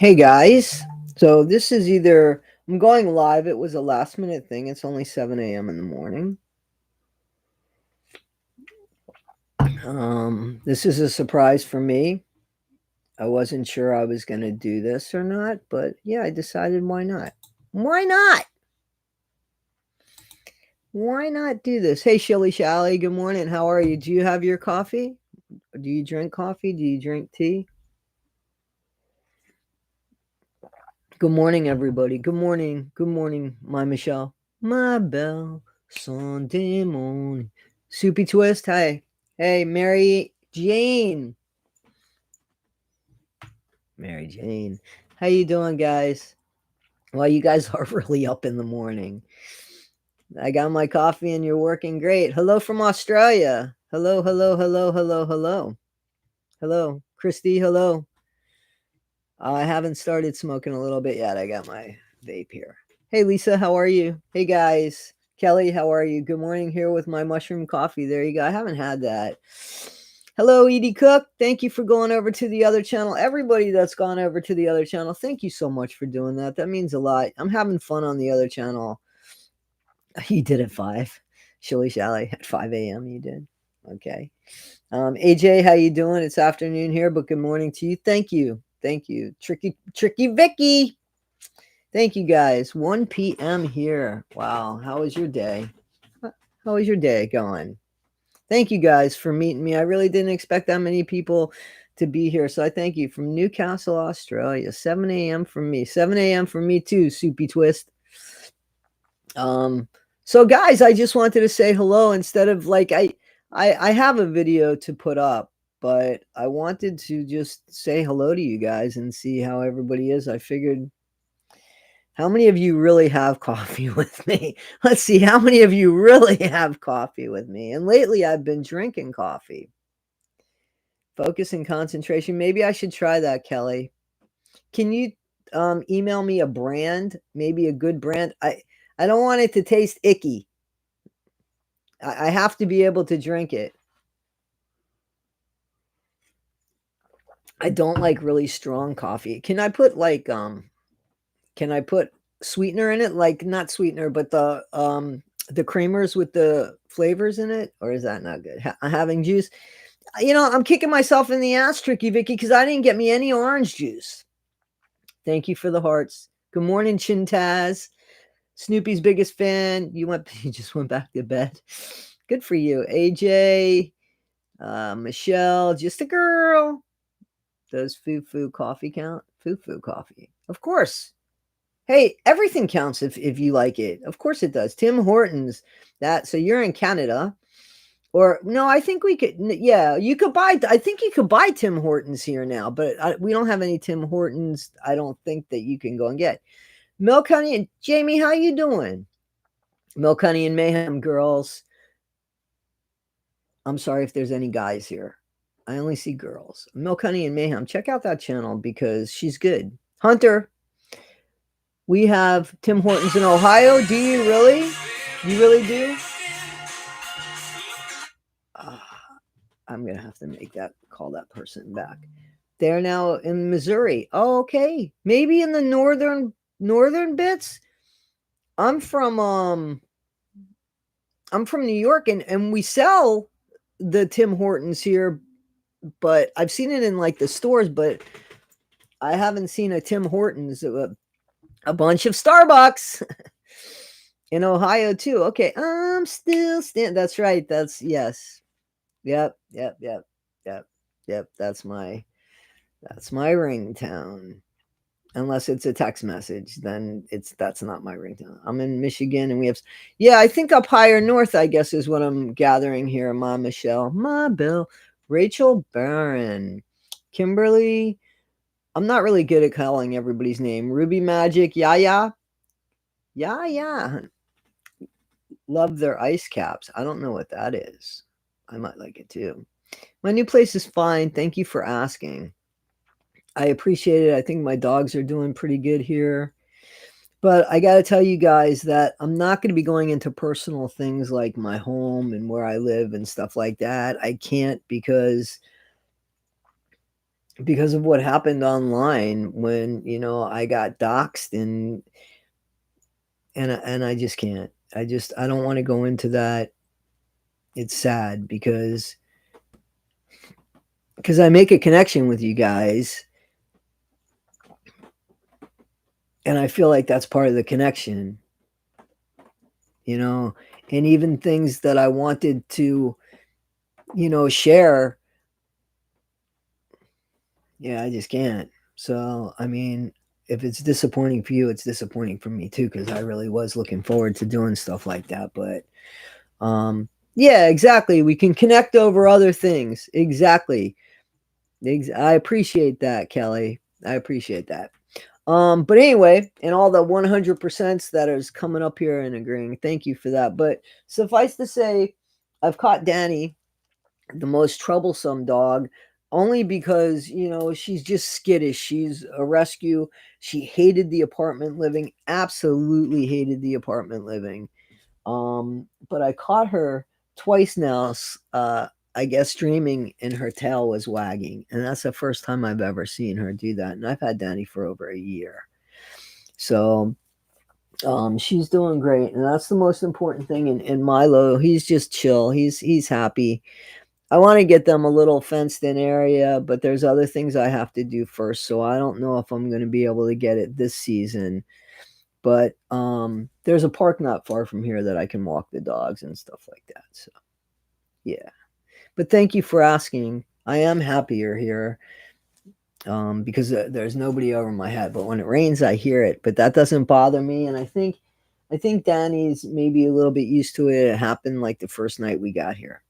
Hey guys, so this is either I'm going live. It was a last minute thing. It's only 7 a.m. in the morning. This is a surprise for me. I wasn't sure I was going to do this or not, but yeah, I decided why not? Why not? Why not do this? Hey, Shilly Shally, good morning. How are you? Do you have your coffee? Do you drink coffee? Do you drink tea? Good morning, everybody. Good morning. Good morning, my Michelle. My belle Sunday morning. Soupy Twist. Hi. Hey, Mary Jane. Mary Jane. How you doing, guys? Well, you guys are really up in the morning. I got my coffee and you're working great. Hello from Australia. Hello, hello, hello, hello, hello. Hello. Christy, hello. I haven't started smoking a little bit yet. I got my vape here. Hey, Lisa, how are you? Hey, guys. Kelly, how are you? Good morning here with my mushroom coffee. There you go. I haven't had that. Hello, Edie Cook. Thank you for going over to the other channel. Everybody that's gone over to the other channel, thank you so much for doing that. That means a lot. I'm having fun on the other channel. You did at 5. Shilly Shally at 5 a.m. You did. Okay. AJ, how you doing? It's afternoon here, but good morning to you. Thank you. Thank you. Tricky Vicky. Thank you guys. 1 p.m. here. Wow. How was your day? How was your day going? Thank you guys for meeting me. I really didn't expect that many people to be here. So I thank you from Newcastle, Australia. 7 a.m. for me. 7 a.m. for me too, Soupy Twist. So guys, I just wanted to say hello instead of like I have a video to put up, but I wanted to just say hello to you guys and see how everybody is. I figured, how many of you really have coffee with me? Let's see, how many of you really have coffee with me? And lately I've been drinking coffee. Focus and concentration. Maybe I should try that, Kelly. Can you email me a brand? Maybe a good brand. I don't want it to taste icky. I have to be able to drink it. I don't like really strong coffee. Can I put like can I put sweetener in it? Like not sweetener, but the creamers with the flavors in it, or is that not good? Having juice. You know, I'm kicking myself in the ass, Tricky Vicky, because I didn't get me any orange juice. Thank you for the hearts. Good morning, Chintaz. Snoopy's biggest fan. You just went back to bed. Good for you. AJ, Michelle, just a girl. Does foo-foo coffee count? Foo-foo coffee. Of course. Hey, everything counts if you like it. Of course it does. Tim Hortons. So you're in Canada. Or no, I think we could. Yeah, you could buy. I think you could buy Tim Hortons here now, but we don't have any Tim Hortons. I don't think that you can go and get. Milk Honey and Jamie, how you doing? Milk Honey and Mayhem girls. I'm sorry if there's any guys here. I only see girls. Milk Honey and Mayhem. Check out that channel because she's good. Hunter, we have Tim Hortons in Ohio. Do you really? You really do? I'm going to have to call that person back. They're now in Missouri. Oh, okay. Maybe in the northern bits. I'm from New York and we sell the Tim Hortons here, but I've seen it in like the stores, but I haven't seen a Tim Hortons. A bunch of Starbucks in Ohio too. Okay, I'm still standing. That's right. That's yes. Yep. That's my ringtone. Unless it's a text message, then that's not my ringtone. I'm in Michigan and we have, yeah, I think up higher north, I guess is what I'm gathering here. Ma Michelle, Ma Bill, Rachel Barron, Kimberly. I'm not really good at calling everybody's name. Ruby Magic, Yaya. Love their ice caps. I don't know what that is. I might like it too. My new place is fine. Thank you for asking. I appreciate it. I think my dogs are doing pretty good here. But I got to tell you guys that I'm not going to be going into personal things like my home and where I live and stuff like that. I can't because because of what happened online when, I got doxxed and I just can't. I don't want to go into that. It's sad because I make a connection with you guys and I feel like that's part of the connection, you know, and even things that I wanted to, share. Yeah, I just can't. So, I mean, if it's disappointing for you, it's disappointing for me too, because I really was looking forward to doing stuff like that. But yeah, exactly. We can connect over other things. Exactly. I appreciate that, Kelly. I appreciate that. But anyway, and all the 100% that is coming up here and agreeing, thank you for that. But suffice to say, I've caught Danny, the most troublesome dog, only because, she's just skittish. She's a rescue. She hated the apartment living, absolutely hated the apartment living. But I caught her twice now, I guess streaming, and her tail was wagging. And that's the first time I've ever seen her do that. And I've had Danny for over a year. So she's doing great. And that's the most important thing. And Milo, he's just chill. He's happy. I want to get them a little fenced in area, but there's other things I have to do first. So I don't know if I'm going to be able to get it this season. But there's a park not far from here that I can walk the dogs and stuff like that. So yeah. But thank you for asking. I am happier here because there's nobody over my head. But when it rains, I hear it. But that doesn't bother me. And I think Danny's maybe a little bit used to it. It happened like the first night we got here.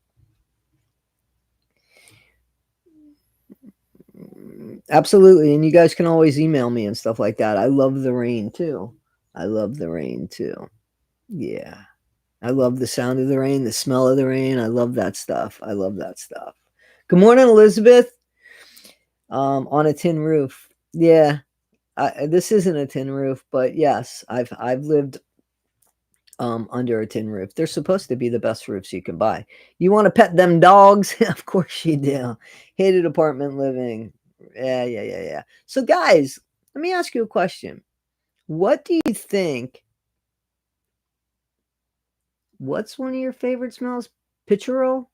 Absolutely. And you guys can always email me and stuff like that. I love the rain too. I love the rain too. Yeah. I love the sound of the rain, the smell of the rain. I love that stuff. I love that stuff. Good morning, Elizabeth. On a tin roof. Yeah. This isn't a tin roof, but yes, I've lived under a tin roof. They're supposed to be the best roofs you can buy. You want to pet them dogs? Of course you do. Hated apartment living. Yeah, yeah, yeah, yeah. So guys, let me ask you a question. What do you think? What's one of your favorite smells? Pitcher roll?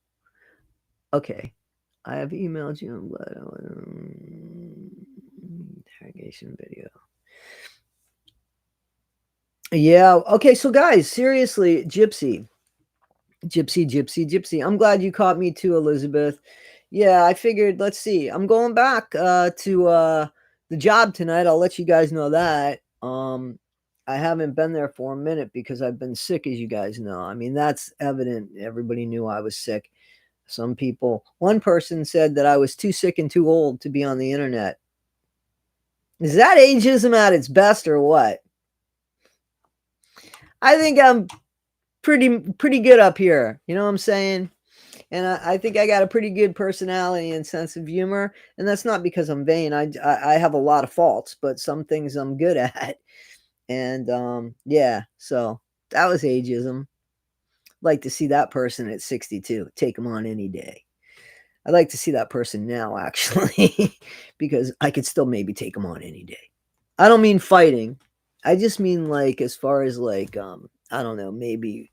Okay. I have emailed you interrogation video. Yeah. Okay. So, guys, seriously, Gypsy. I'm glad you caught me too, Elizabeth. Yeah, I figured, let's see. I'm going back to the job tonight. I'll let you guys know that. I haven't been there for a minute because I've been sick, as you guys know. I mean, that's evident. Everybody knew I was sick. Some people, one person said that I was too sick and too old to be on the internet. Is that ageism at its best or what? I think I'm pretty good up here. You know what I'm saying? And I think I got a pretty good personality and sense of humor. And that's not because I'm vain. I have a lot of faults, but some things I'm good at. And yeah, so that was ageism. Like to see that person at 62. Take them on any day. I'd like to see that person now, actually, because I could still maybe take them on any day. I don't mean fighting. I just mean like as far as like I don't know, maybe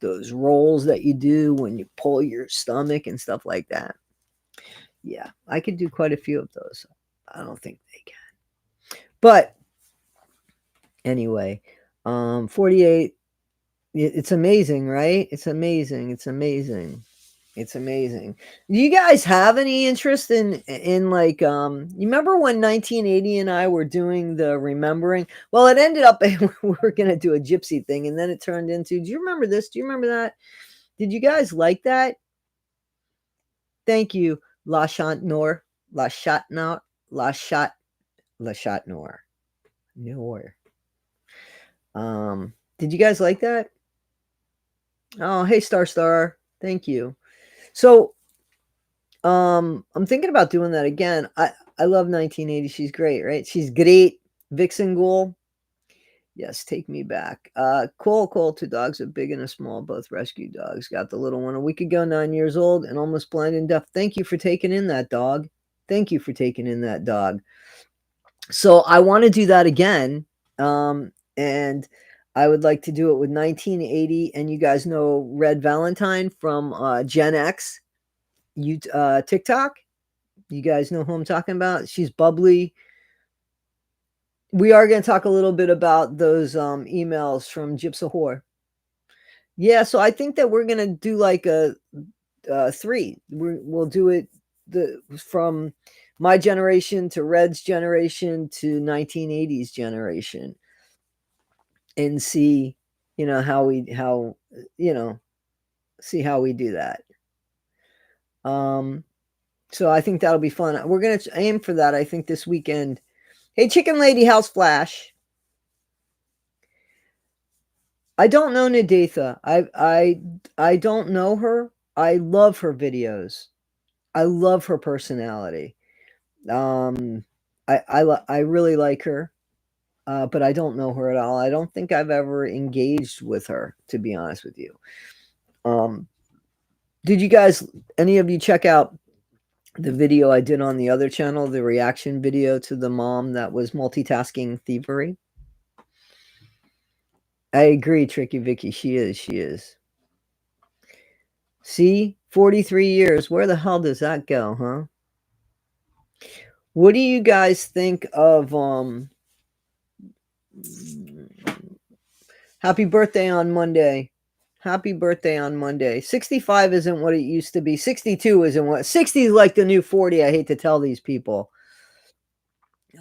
those rolls that you do when you pull your stomach and stuff like that. Yeah, I could do quite a few of those. I don't think they can. But anyway, 48, it's amazing, right? It's amazing. It's amazing. It's amazing. Do you guys have any interest in like you remember when 1980 and I were doing the remembering? Well, it ended up we were gonna do a gypsy thing, and then it turned into, do you remember this? Do you remember that? Did you guys like that? Thank you, La Chantnor. La Chatnor. La Chat La Chatnor. Nor. Did you guys like that? Oh, hey Star. Thank you. So I'm thinking about doing that again. I love 1980. She's great, right? She's great. Vixen Ghoul. Yes, take me back. Cole, two dogs, a big and a small, both rescue dogs. Got the little one a week ago, 9 years old, and almost blind and deaf. Thank you for taking in that dog. Thank you for taking in that dog. So I want to do that again. And I would like to do it with 1980. And you guys know Red Valentine from Gen X, TikTok. You guys know who I'm talking about? She's bubbly. We are going to talk a little bit about those emails from Gypsy. Yeah, so I think that we're going to do like a 3. We'll do it from my generation to Red's generation to 1980s generation, and see, see how we do that. So I think that'll be fun. We're gonna aim for that, I think, this weekend. Hey, Chicken Lady House Flash. I don't know Nadatha. I don't know her. I love her videos. I love her personality. I really like her, but I don't know her at all. I don't think I've ever engaged with her, to be honest with you. Did you guys, any of you, check out the video I did on the other channel, the reaction video to the mom that was multitasking thievery? I agree, Tricky Vicky. She is. See, 43 years. Where the hell does that go, huh? What do you guys think of happy birthday on Monday? Happy birthday on Monday. 65 isn't what it used to be. 62 isn't what 60 is like the new 40. I hate to tell these people.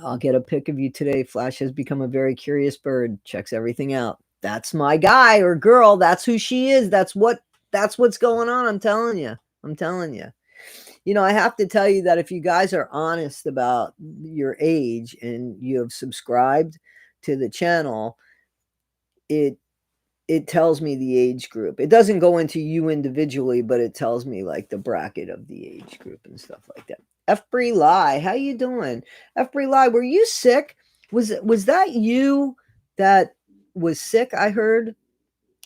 I'll get a pic of you today. Flash has become a very curious bird. Checks everything out. That's my guy or girl. That's who she is. That's what's going on. I'm telling you. I have to tell you that if you guys are honest about your age and you have subscribed to the channel, it tells me the age group. It doesn't go into you individually, but it tells me like the bracket of the age group and stuff like that. F. Bree Lie, how you doing? F. Bree Lie, were you sick? Was that you that was sick? I heard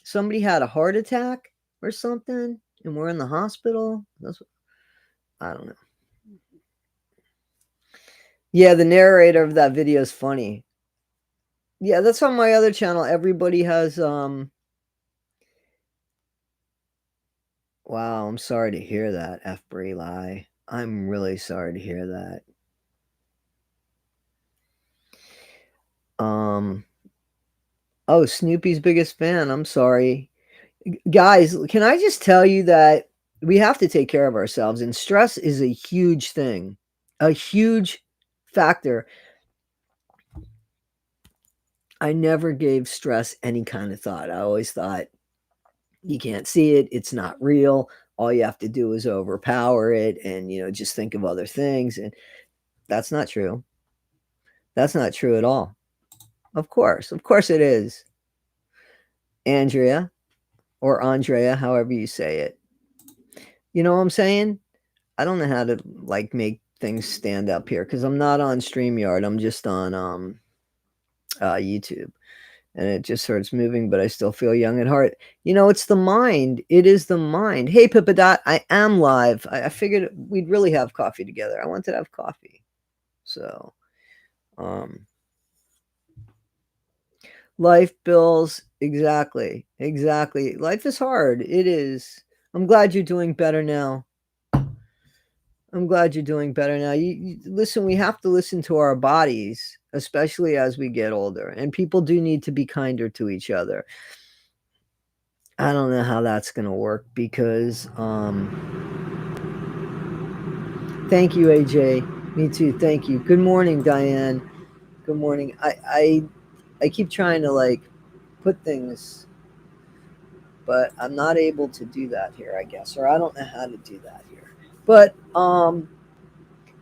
somebody had a heart attack or something, and we're in the hospital. I don't know. Yeah, the narrator of that video is funny. Yeah, that's on my other channel. Everybody has Wow, I'm sorry to hear that, F. Bree Lie. I'm really sorry to hear that. Oh, Snoopy's biggest fan. I'm sorry. Guys, can I just tell you that we have to take care of ourselves, and stress is a huge thing, a huge factor. I never gave stress any kind of thought. I always thought, you can't see it, it's not real. All you have to do is overpower it and, just think of other things. And that's not true. That's not true at all. Of course it is. Andrea, or Andrea, however you say it. You know what I'm saying? I don't know how to like make things stand up here because I'm not on StreamYard. I'm just on YouTube. And it just starts moving, but I still feel young at heart. It's the mind. It is the mind. Hey, Pippadot, I am live. I figured we'd really have coffee together. I wanted to have coffee. So, life, bills, exactly. Life is hard. It is. I'm glad you're doing better now. Listen, we have to listen to our bodies, especially as we get older. And people do need to be kinder to each other. I don't know how that's going to work because, thank you, AJ. Me too. Thank you. Good morning, Diane. Good morning. I keep trying to like put things, but I'm not able to do that here, I guess, or I don't know how to do that here. But,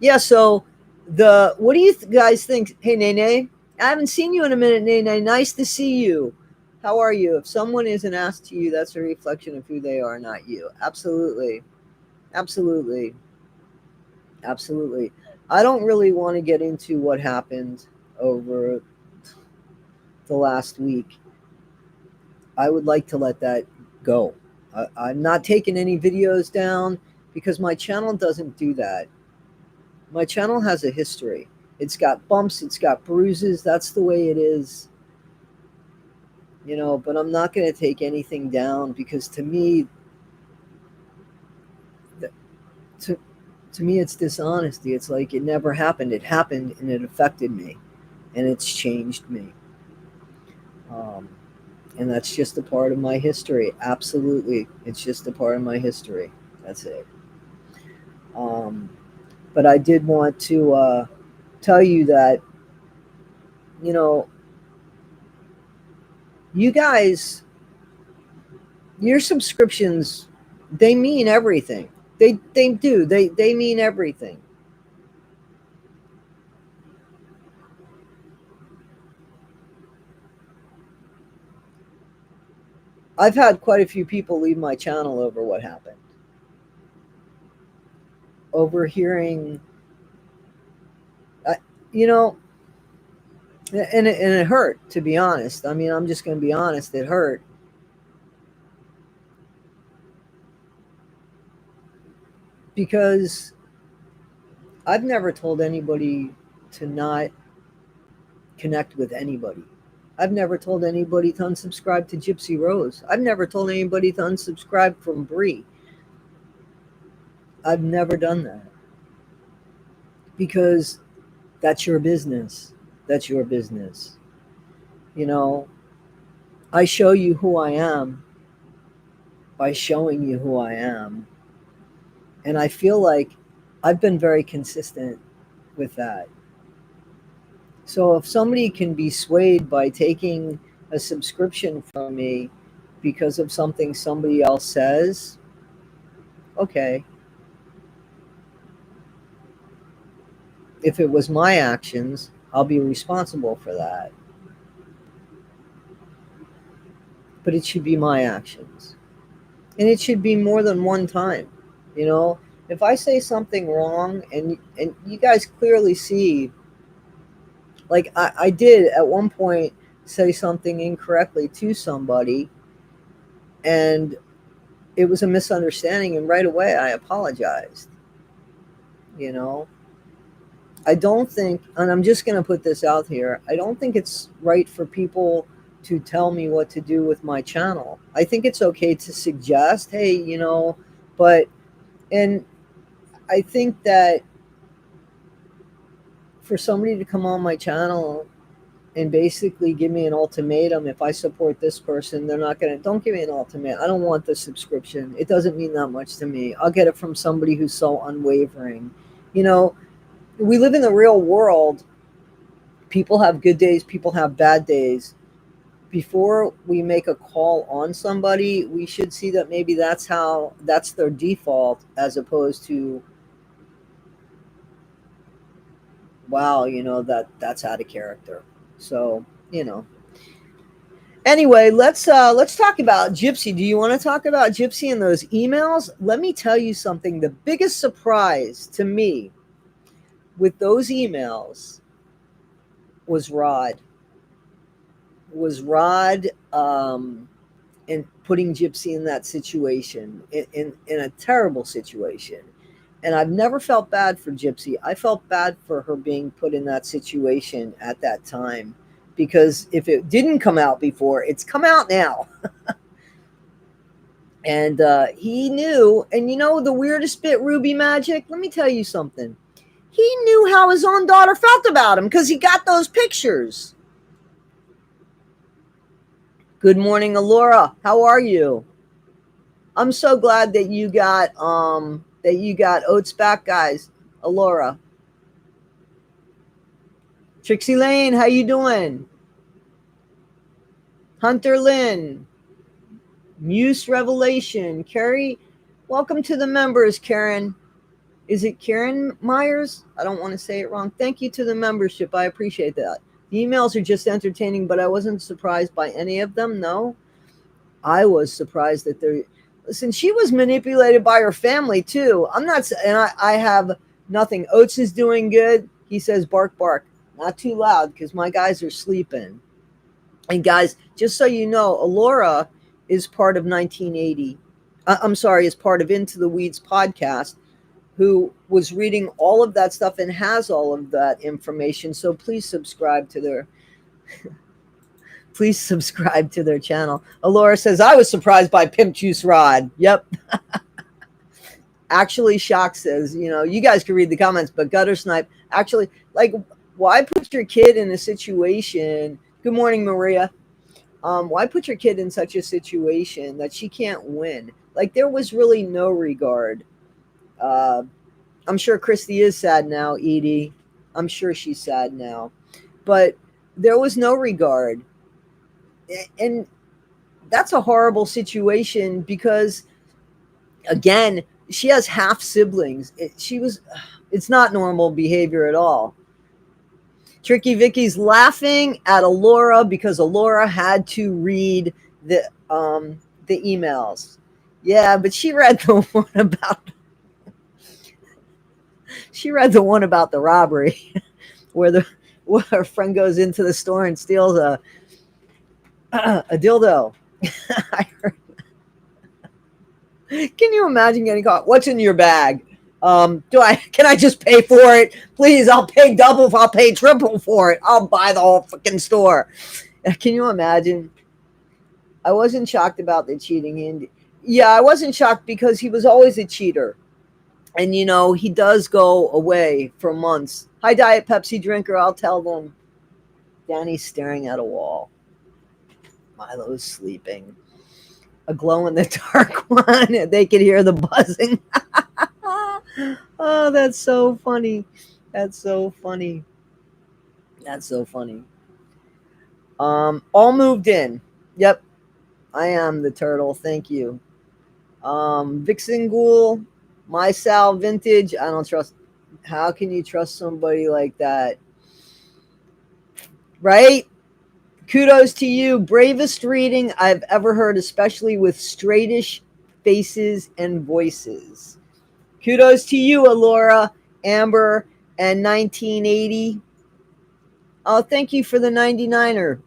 yeah, so what do you guys think? Hey, Nene, I haven't seen you in a minute, Nene. Nice to see you. How are you? If someone isn't asked to you, that's a reflection of who they are, not you. Absolutely. Absolutely. I don't really want to get into what happened over the last week. I would like to let that go. I'm not taking any videos down because my channel doesn't do that. My channel has a history. It's got bumps, it's got bruises. That's the way it is. But I'm not going to take anything down, because to me, to, to me, it's dishonesty. It's like it never happened. It happened and it affected me and it's changed me. Um, and that's just a part of my history. Absolutely. It's just a part of my history. That's it. Um, but I did want to tell you that, you know, you guys, your subscriptions, they mean everything. They do. They mean everything. I've had quite a few people leave my channel over what happened. Overhearing, you know, and it hurt, to be honest. I mean, I'm just going to be honest. It hurt. Because I've never told anybody to not connect with anybody. I've never told anybody to unsubscribe to Gypsy Rose. I've never told anybody to unsubscribe from Bree. I've never done that. Because that's your business. That's your business. I show you who I am by showing you who I am. And I feel like I've been very consistent with that. So if somebody can be swayed by taking a subscription from me because of something somebody else says, okay. If it was my actions, I'll be responsible for that. But it should be my actions. And it should be more than one time. If I say something wrong and you guys clearly see, like I did at one point say something incorrectly to somebody, and it was a misunderstanding, and right away I apologized. you know I don't think, and I'm just going to put this out here, I don't think it's right for people to tell me what to do with my channel. I think it's okay to suggest, hey, but, and I think that for somebody to come on my channel and basically give me an ultimatum, if I support this person, they're not going to, don't give me an ultimatum. I don't want the subscription. It doesn't mean that much to me. I'll get it from somebody who's so unwavering. We live in the real world. People have good days, people have bad days. Before we make a call on somebody, we should see that maybe that's their default, as opposed to, wow, that's out of character. So, anyway, let's talk about Gypsy. Do you want to talk about Gypsy and those emails? Let me tell you something. The biggest surprise to me with those emails was Rod. And putting Gypsy in that situation, in a terrible situation. And I've never felt bad for Gypsy. I felt bad for her being put in that situation at that time, because if it didn't come out before, it's come out now. And he knew. And the weirdest bit, Ruby Magic, let me tell you something. He knew how his own daughter felt about him because he got those pictures. Good morning, Alora. How are you? I'm so glad that you got Oats back, guys. Alora. Trixie Lane, how you doing? Hunter Lynn. Muse Revelation. Carrie, welcome to the members, Karen. Is it Karen Myers? I don't want to say it wrong. Thank you to the membership. I appreciate that. The emails are just entertaining, but I wasn't surprised by any of them. No, I was surprised that they're. Listen, she was manipulated by her family too. I'm not, and I have nothing. Oates is doing good. He says, bark, bark. Not too loud because my guys are sleeping. And guys, just so you know, Alora is part of 1980. I'm sorry, is part of Into the Weeds podcast. who was reading all of that stuff and has all of that information. So please subscribe to their channel. Alora says, I was surprised by Pimp Juice Rod. Yep. Actually, Shock says, you guys can read the comments, but Gutter Snipe, actually, like, why put your kid in a situation? Good morning, Maria. Why put your kid in such a situation that she can't win? Like, there was really no regard. I'm sure Christy is sad now, Edie. I'm sure she's sad now. But there was no regard. And that's a horrible situation because, again, she has half siblings. It's not normal behavior at all. Tricky Vicky's laughing at Alora because Alora had to read the emails. Yeah, but she read the one about the robbery where her friend goes into the store and steals a dildo. I heard. Can you imagine getting caught? What's in your bag? Can I just pay for it? Please, I'll pay double, I'll pay triple for it. I'll buy the whole freaking store. Can you imagine? I wasn't shocked about the cheating. Yeah, I wasn't shocked because he was always a cheater. And, he does go away for months. Hi, Diet Pepsi drinker, I'll tell them. Danny's staring at a wall. Milo's sleeping. A glow-in-the-dark one. They could hear the buzzing. Oh, that's so funny. That's so funny. That's so funny. All moved in. Yep. I am the turtle. Thank you. Vixen Ghoul. My Sal Vintage. I don't trust. How can you trust somebody like that? Right? Kudos to you. Bravest reading I've ever heard, especially with straightish faces and voices. Kudos to you, Alora, Amber, and 1980. Oh, thank you for the 99er.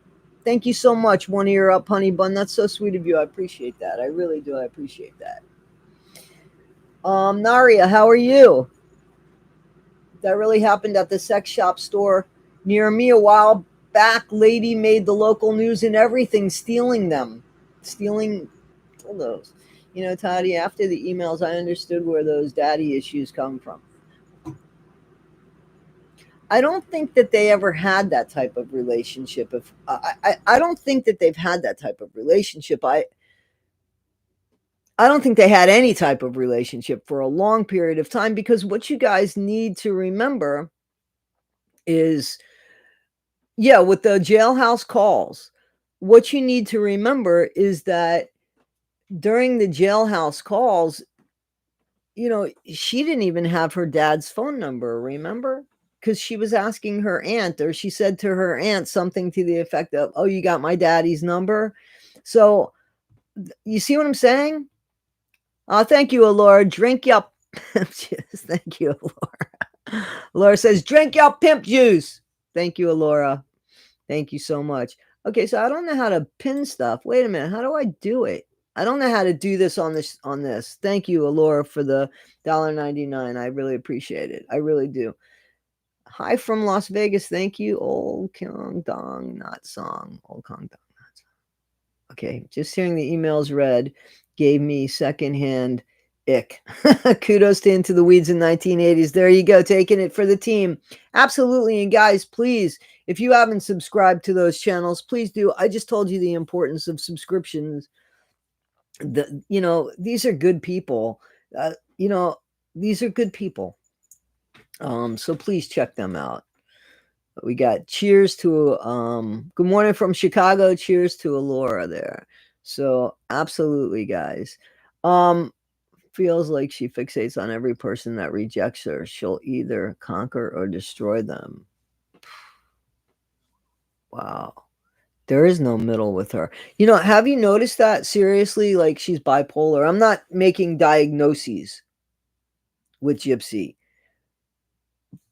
Thank you so much, one ear up, honey bun. That's so sweet of you. I appreciate that. I really do. I appreciate that. Naria, how are you? That really happened at the sex shop store near me a while back. Lady made the local news and everything, stealing those. Toddy, after the emails, I understood where those daddy issues come from. I don't think that they ever had that type of relationship. I don't think that they've had that type of relationship. I don't think they had any type of relationship for a long period of time, because what you guys need to remember is, with the jailhouse calls, what you need to remember is that during the jailhouse calls, she didn't even have her dad's phone number, remember? Because she was asking her aunt, or she said to her aunt something to the effect of, oh, you got my daddy's number? So you see what I'm saying? Thank you, Alora. Drink your thank you, Alora. Alora says, drink your pimp juice. Thank you, Alora. Thank you so much. Okay, so I don't know how to pin stuff. Wait a minute. How do I do it? I don't know how to do this on this. Thank you, Alora, for the $1.99. I really appreciate it. I really do. Hi from Las Vegas. Thank you. Old Kong Dong Not Song. Old Kong Dong Not Song. Okay, just hearing the emails read gave me secondhand ick. Kudos to Into the Weeds in 1980s. There you go, taking it for the team. Absolutely. And guys, please, if you haven't subscribed to those channels, please do. I just told you the importance of subscriptions. These are good people. These are good people. So please check them out. We got cheers to good morning from Chicago. Cheers to Alora there. So absolutely, guys. Feels like she fixates on every person that rejects her. She'll either conquer or destroy them. Wow. There is no middle with her. Have you noticed that? Seriously, like, she's bipolar. I'm not making diagnoses with Gypsy,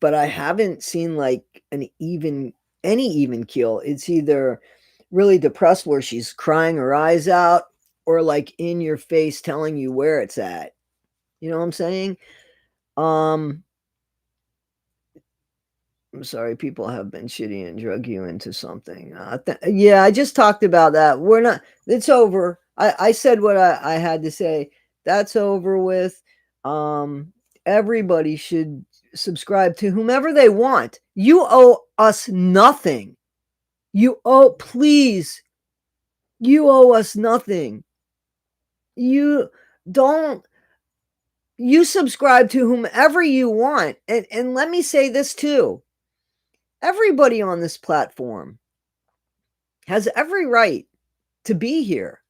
but I haven't seen like any even keel. It's either really depressed where she's crying her eyes out, or like in your face telling you where it's at. You know what I'm saying? I'm sorry, people have been shitty and drug you into something. Yeah, I just talked about that. We're not, it's over. I said what I had to say. That's over with. Um, Everybody should subscribe to whomever they want. You owe us nothing. Please, you owe us nothing. You don't, you subscribe to whomever you want. And let me say this too. Everybody on this platform has every right to be here.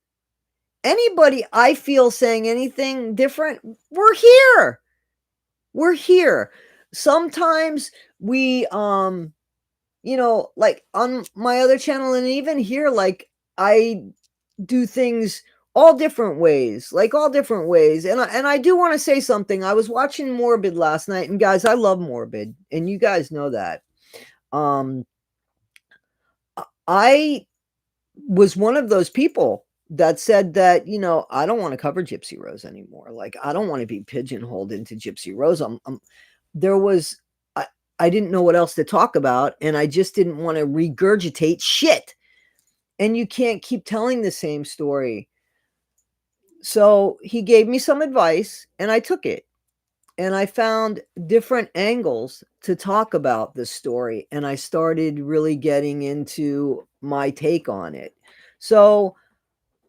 Anybody I feel saying anything different, we're here. We're here. Sometimes we like on my other channel and even here, like I do things all different ways, like all different ways. And I do want to say something. I was watching Morbid last night, and guys, I love Morbid, and you guys know that. Um I was one of those people that said that, I don't want to cover Gypsy Rose anymore. Like, I don't want to be pigeonholed into Gypsy Rose. There was, I didn't know what else to talk about, and I just didn't want to regurgitate shit. And you can't keep telling the same story. So he gave me some advice, and I took it. And I found different angles to talk about this story, and I started really getting into my take on it. So,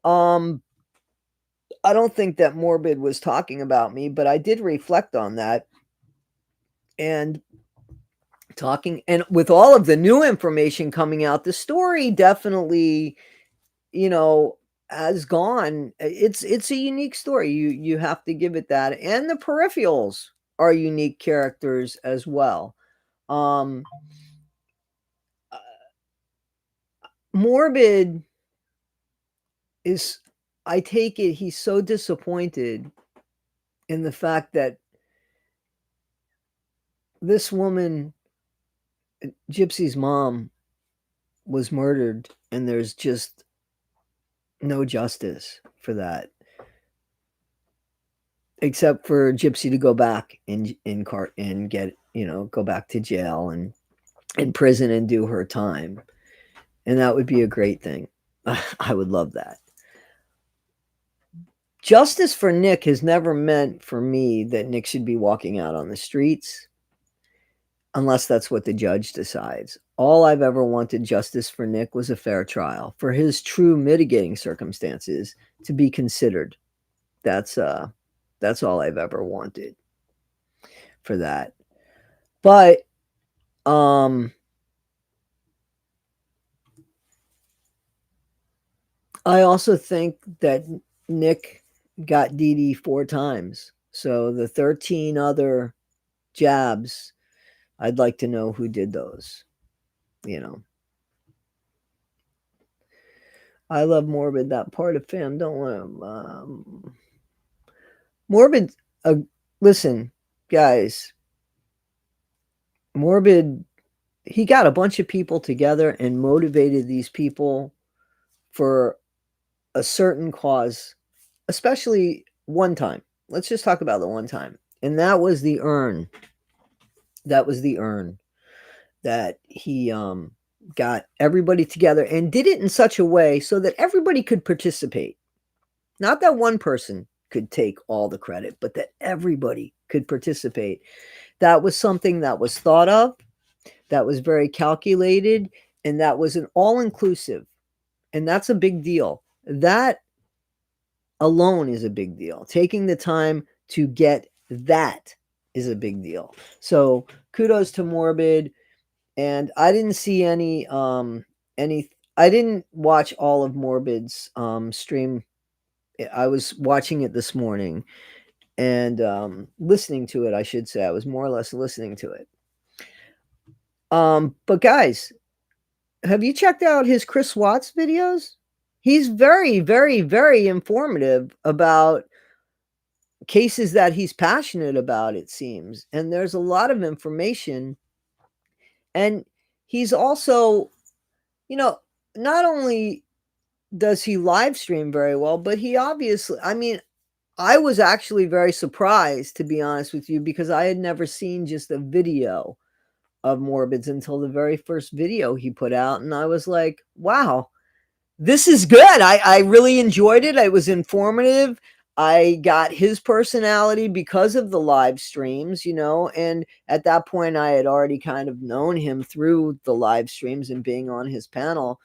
I don't think that Morbid was talking about me, but I did reflect on that and talking, and with all of the new information coming out, the story definitely, has gone. It's a unique story. You have to give it that. And the peripherals are unique characters as well. Um uh, Morbid is, I take it, he's so disappointed in the fact that this woman, Gypsy's mom, was murdered, and there's just no justice for that, except for Gypsy to go back in cart and get, go back to jail and in prison and do her time. And that would be a great thing. I would love that. Justice for Nick has never meant for me that Nick should be walking out on the streets, unless that's what the judge decides. All I've ever wanted justice for Nick was a fair trial, for his true mitigating circumstances to be considered. That's all I've ever wanted for that. But I also think that Nick got Dee Dee 4 times. So the 13 other jabs, I'd like to know who did those, you know. I love Morbid, that part of fam. Don't want to. Morbid, listen, guys. Morbid, he got a bunch of people together and motivated these people for a certain cause, especially one time. Let's just talk about the one time. And that was the urn. That was the urn that he got everybody together and did it in such a way so that everybody could participate. Not that one person could take all the credit, but that everybody could participate. That was something that was thought of, that was very calculated, and that was an all-inclusive. And that's a big deal. That alone is a big deal. Taking the time to get that is a big deal. So kudos to Morbid. And I didn't see any I didn't watch all of Morbid's stream. I was watching it this morning and listening to it, I should say. I was more or less listening to it. But guys, have you checked out his Chris Watts videos? He's very, very, very informative about cases that he's passionate about, it seems. And there's a lot of information. And he's also, not only does he live stream very well, but he obviously, I mean, I was actually very surprised, to be honest with you, because I had never seen just a video of Morbids until the very first video he put out, and I was like, wow, this is good. I really enjoyed it. It was informative. I got his personality because of the live streams, and at that point I had already kind of known him through the live streams and being on his panel.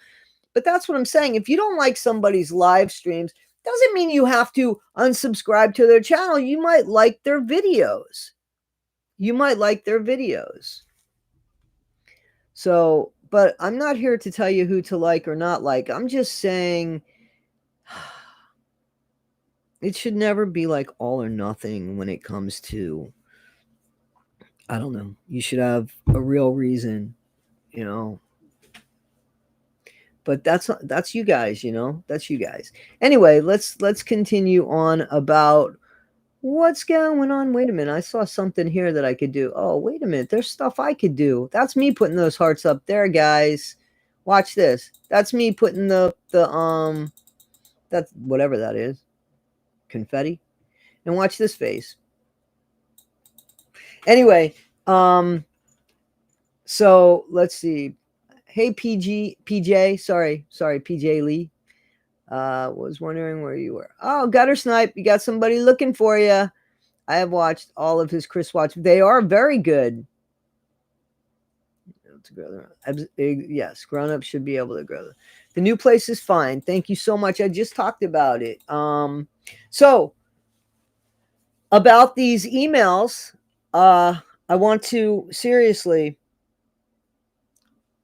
But that's what I'm saying. If you don't like somebody's live streams, doesn't mean you have to unsubscribe to their channel. You might like their videos. You might like their videos. So, but I'm not here to tell you who to like or not like. I'm just saying it should never be like all or nothing when it comes to, I don't know. You should have a real reason, you know. But that's you guys, That's you guys. Anyway, let's continue on about what's going on. Wait a minute. I saw something here that I could do. Oh, wait a minute. There's stuff I could do. That's me putting those hearts up there, guys. Watch this. That's me putting that's whatever that is. Confetti. And watch this face. Anyway, so let's see. Hey PJ, sorry, PJ Lee. Was wondering where you were. Oh, Gutter Snipe, you got somebody looking for you. I have watched all of his Chris Watch. They are very good. Yes, grown-ups should be able to grow. The new place is fine. Thank you so much. I just talked about it. So about these emails, I want to seriously.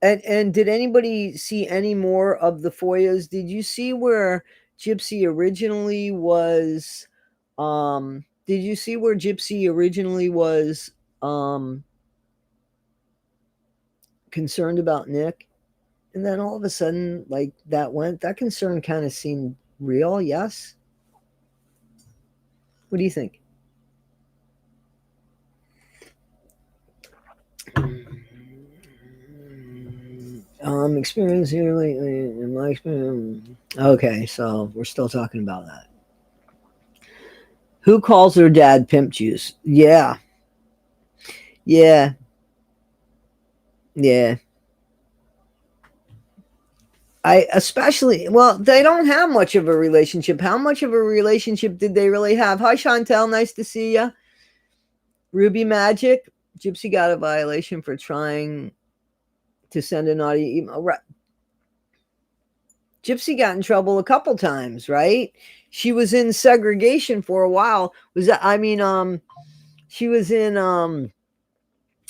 And did anybody see any more of the FOIAs? Did you see where Gypsy originally was? Did you see where Gypsy originally was concerned about Nick? And then all of a sudden, like that concern kind of seemed real, yes? What do you think? Experience here lately, in my experience. Okay, so we're still talking about that. Who calls their dad pimp juice? Yeah. Yeah. Yeah. They don't have much of a relationship. How much of a relationship did they really have? Hi, Chantel. Nice to see you. Ruby Magic. Gypsy got a violation for trying to send a naughty email. Right. Gypsy got in trouble a couple times, right? She was in segregation for a while. She was in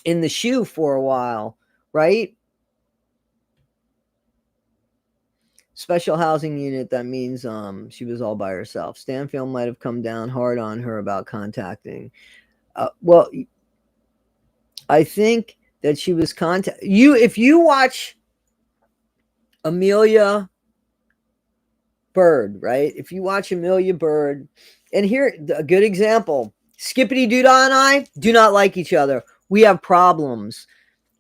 the shoe for a while, right? Special housing unit. That means she was all by herself. Stanfield might have come down hard on her about contacting. Well, I think that she was if you watch Amelia Bird, right? If you watch Amelia Bird, and here a good example, Skippity Doodah and I do not like each other. We have problems.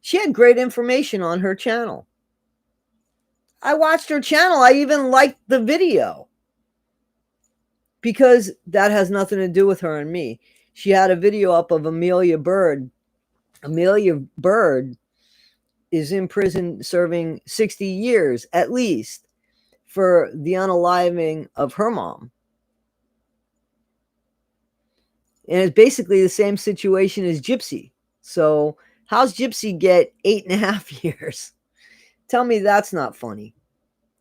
She had great information on her channel. I watched her channel. I even liked the video because that has nothing to do with her and me. She had a video up of Amelia Bird. Amelia Bird is in prison serving 60 years at least for the unaliving of her mom. And it's basically the same situation as Gypsy. So how's Gypsy get 8.5 years? Tell me that's not funny.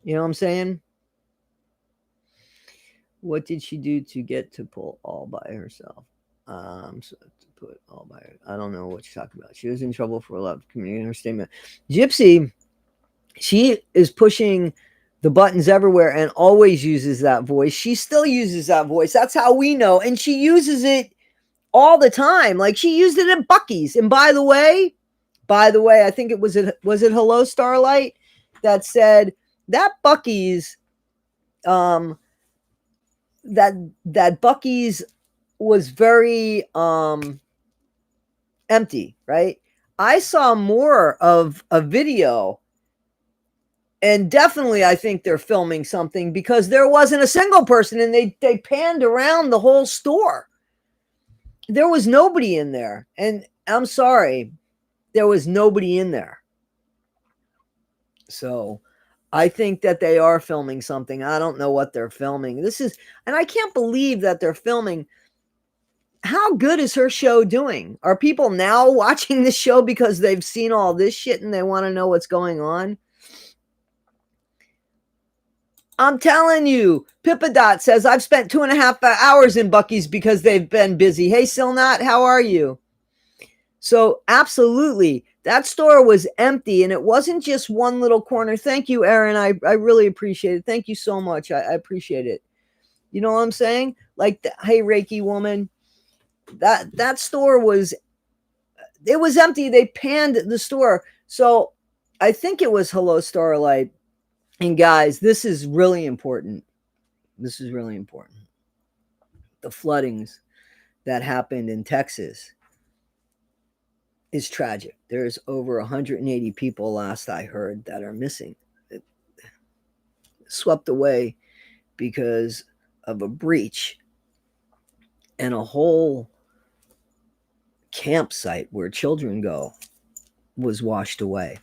You know what I'm saying? What did she do to get to pull all by herself? So to put all by her. I don't know what you're talking about. She was in trouble for a lot of communicating her statement. Gypsy, she is pushing the buttons everywhere and always uses that voice. She still uses that voice. That's how we know. And she uses it all the time. Like she used it at Buc-ee's. And by the way, I think it was Hello Starlight that said that Buc-ee's, that Buc-ee's was very empty, right? I saw more of a video And definitely, I think they're filming something because there wasn't a single person, and they panned around the whole store. There was nobody in there, and I'm sorry, there was nobody in there. So I think that they are filming something. I don't know what they're filming. And I can't believe that they're filming. How good is her show doing? Are people now watching this show because they've seen all this shit and they want to know what's going on? I'm telling you, Pippadot says, I've spent 2.5 hours in Buc-ee's because they've been busy. Hey, Silnat, how are you? So absolutely, that store was empty, and it wasn't just one little corner. Thank you, Aaron. I really appreciate it. Thank you so much. I appreciate it. You know what I'm saying? Like, hey, Reiki woman, that store was, it was empty. They panned the store. So I think it was Hello Starlight. And guys, this is really important. This is really important. The floodings that happened in Texas is tragic. There's over 180 people, last I heard, that are missing. It swept away because of a breach, and a whole campsite where children go was washed away.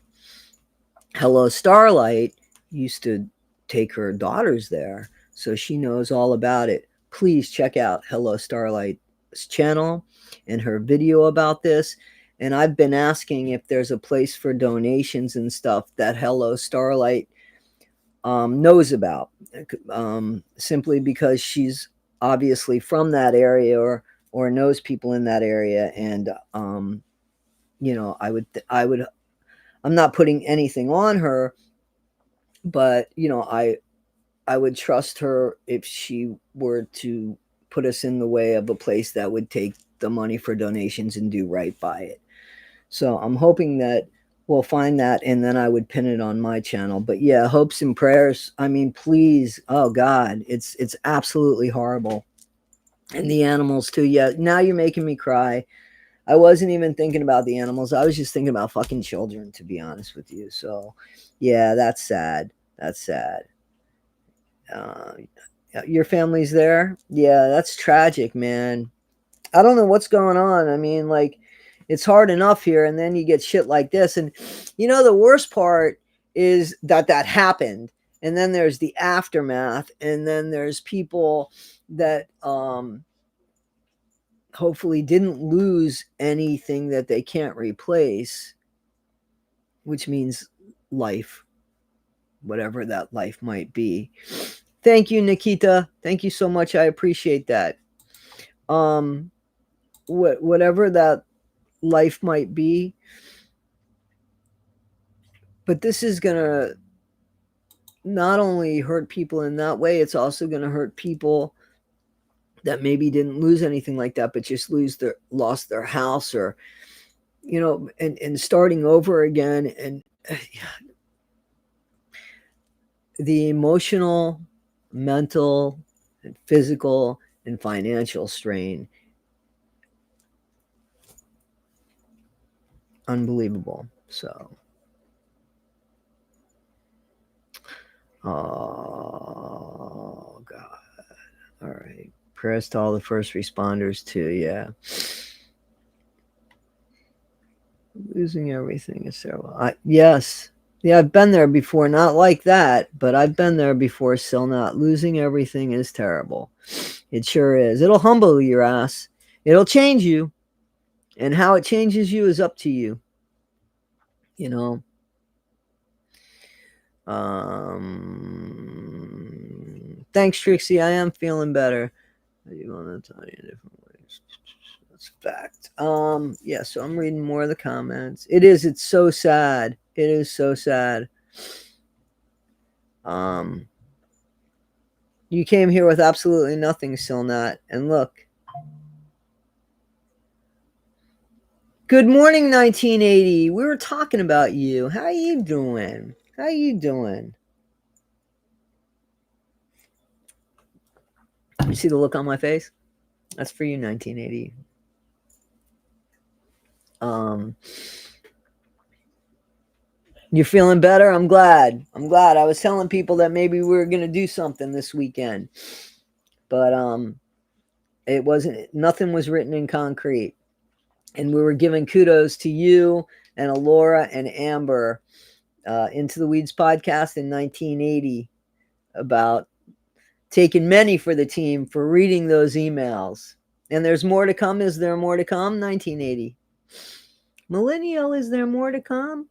Hello Starlight used to take her daughters there, so she knows all about it. Please check out Hello Starlight's channel and her video about this. And I've been asking if there's a place for donations and stuff that Hello Starlight knows about, simply because she's obviously from that area, or knows people in that area. And you know, I'm not putting anything on her, but you know, I would trust her if she were to put us in the way of a place that would take the money for donations and do right by it. So I'm hoping that we'll find that, and then I would pin it on my channel. But yeah, hopes and prayers. I mean, please, oh God, it's absolutely horrible. And the animals too. Yeah, now you're making me cry. I wasn't even thinking about the animals. I was just thinking about fucking children, to be honest with you. So yeah, that's sad. That's sad. Uh, your family's there? Yeah, that's tragic, man. I don't know what's going on. I mean, like, it's hard enough here, and then you get shit like this. And you know, the worst part is that happened, and then there's the aftermath, and then there's people that hopefully didn't lose anything that they can't replace, which means life, whatever that life might be. Thank you, Nikita. Thank you so much. I appreciate that. Whatever that life might be, but this is gonna not only hurt people in that way, it's also gonna hurt people that maybe didn't lose anything like that, but just lost their house, or you know, and starting over again. And the emotional, mental, and physical and financial strain, unbelievable. So oh God. All right. Prayers to all the first responders too. Yeah. Losing everything is terrible. Yes. Yeah, I've been there before. Not like that, but I've been there before. Still not. Losing everything is terrible. It sure is. It'll humble your ass. It'll change you. And how it changes you is up to you. You know. Thanks, Trixie. I am feeling better. You want to tell you different ways. That's a fact. Yeah, so I'm reading more of the comments. It's so sad. It is so sad. You came here with absolutely nothing, still not. And look. Good morning, 1980. We were talking about you. How you doing? How you doing? You see the look on my face? That's for you, 1980. You're feeling better? I'm glad. I'm glad. I was telling people that maybe we were going to do something this weekend. But it wasn't, nothing was written in concrete. And we were giving kudos to you and Alora and Amber, Into the Weeds podcast in 1980, about taking many for the team for reading those emails. And there's more to come. Is there more to come? 1980. Millennial, is there more to come?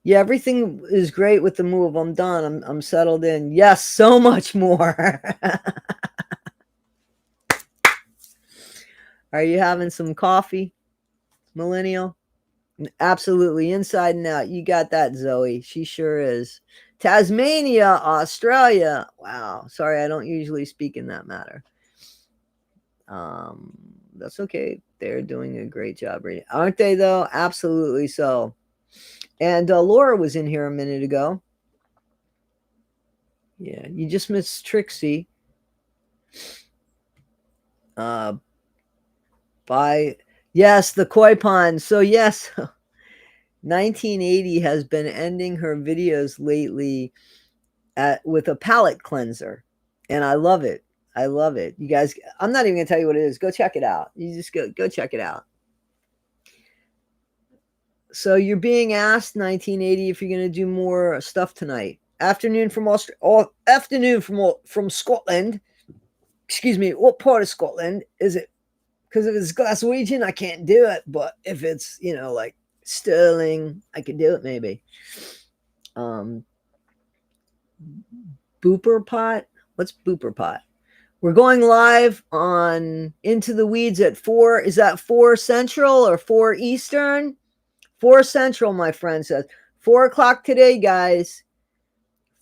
Yeah, everything is great with the move. I'm done. I'm settled in. Yes, so much more. Are you having some coffee, millennial? Absolutely, inside and out. You got that, Zoe. She sure is. Tasmania, Australia. Wow. Sorry, I don't usually speak in that matter. That's okay. They're doing a great job reading. Aren't they, though? Absolutely so. And Laura was in here a minute ago. Yeah, you just missed Trixie. Yes, the koi pond. So yes, 1980 has been ending her videos lately with a palate cleanser, and I love it. I love it. You guys, I'm not even gonna tell you what it is. Go check it out. You just go check it out. So you're being asked, 1980, if you're gonna do more stuff tonight. Afternoon from afternoon from Scotland. Excuse me. What part of Scotland is it? Because if it's Glaswegian, I can't do it. But if it's, like Sterling, I could do it maybe. Booper pot? What's Booper pot? We're going live on Into the Weeds at 4. Is that 4 Central or 4 Eastern? 4 Central, my friend says. 4 o'clock today, guys.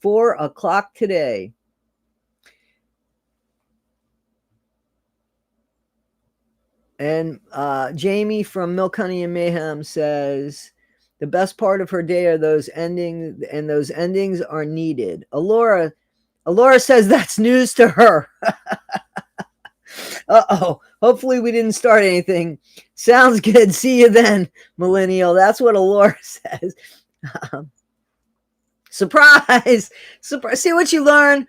4 o'clock today. And Jamie from Milk, Honey, and Mayhem says, the best part of her day are those endings, and those endings are needed. Alora says that's news to her. Uh-oh. Hopefully we didn't start anything. Sounds good. See you then, millennial. That's what Alora says. Surprise. Surprise. See what you learn.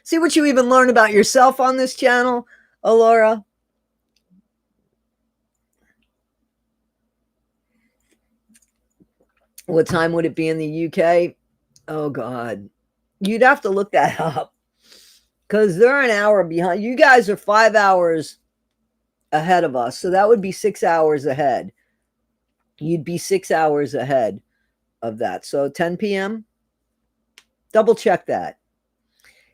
See what you even learn about yourself on this channel, Alora. What time would it be in the UK? Oh, God. You'd have to look that up, because they're an hour behind. You guys are 5 hours ahead of us, so that would be 6 hours ahead. You'd be 6 hours ahead of that. So 10 p.m. Double check that.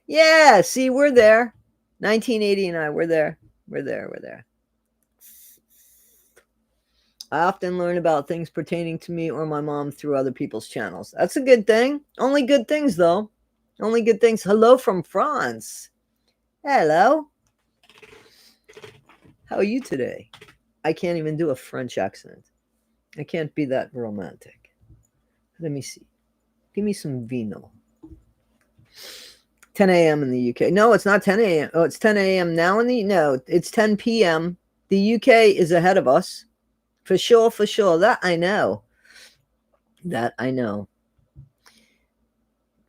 Yeah, see, we're there. 1989, we're there. We're there. I often learn about things pertaining to me or my mom through other people's channels. That's a good thing. Only good things, though. Only good things. Hello from France. Hello. How are you today? I can't even do a French accent. I can't be that romantic. Let me see. Give me some vino. 10 a.m. in the UK. No, it's not 10 a.m. Oh, it's 10 a.m. now no, it's 10 p.m. The UK is ahead of us. For sure. That I know.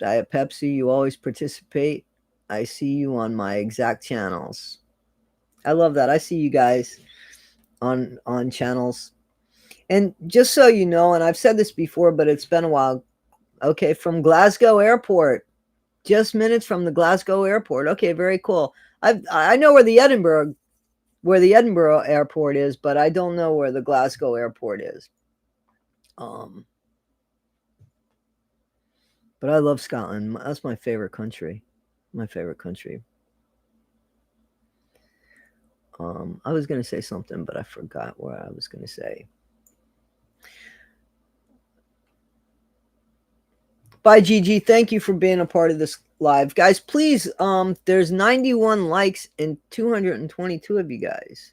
Diet Pepsi, you always participate. I see you on my exact channels. I love that. I see you guys on channels. And just so you know, and I've said this before, but it's been a while. Okay, from Glasgow Airport. Just minutes from the Glasgow Airport. Okay, very cool. I know where the Edinburgh Airport is, but I don't know where the Glasgow Airport is. But I love Scotland. That's my favorite country. I was going to say something, but I forgot what I was going to say. Bye, Gigi. Thank you for being a part of this live. Guys, please, there's 91 likes and 222 of you guys.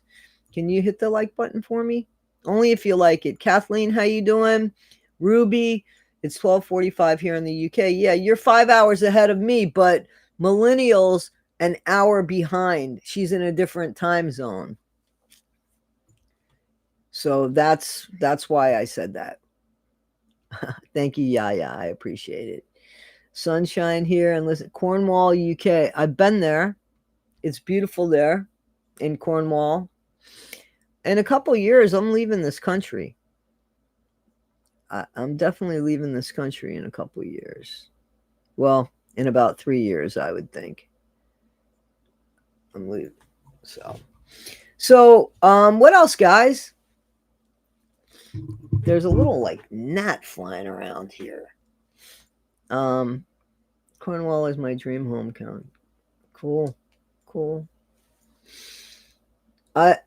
Can you hit the like button for me? Only if you like it. Kathleen, how you doing? Ruby, it's 12:45 here in the UK. Yeah, you're 5 hours ahead of me, but millennials an hour behind. She's in a different time zone. So that's why I said that. Thank you, Yaya. I appreciate it. Sunshine here and listen, Cornwall, UK. I've been there. It's beautiful there in Cornwall. In a couple of years, I'm leaving this country. I'm definitely leaving this country in a couple of years. Well, in about 3 years, I would think. I'm leaving. What else, guys? There's a little like gnat flying around here. Cornwall is my dream hometown. Cool.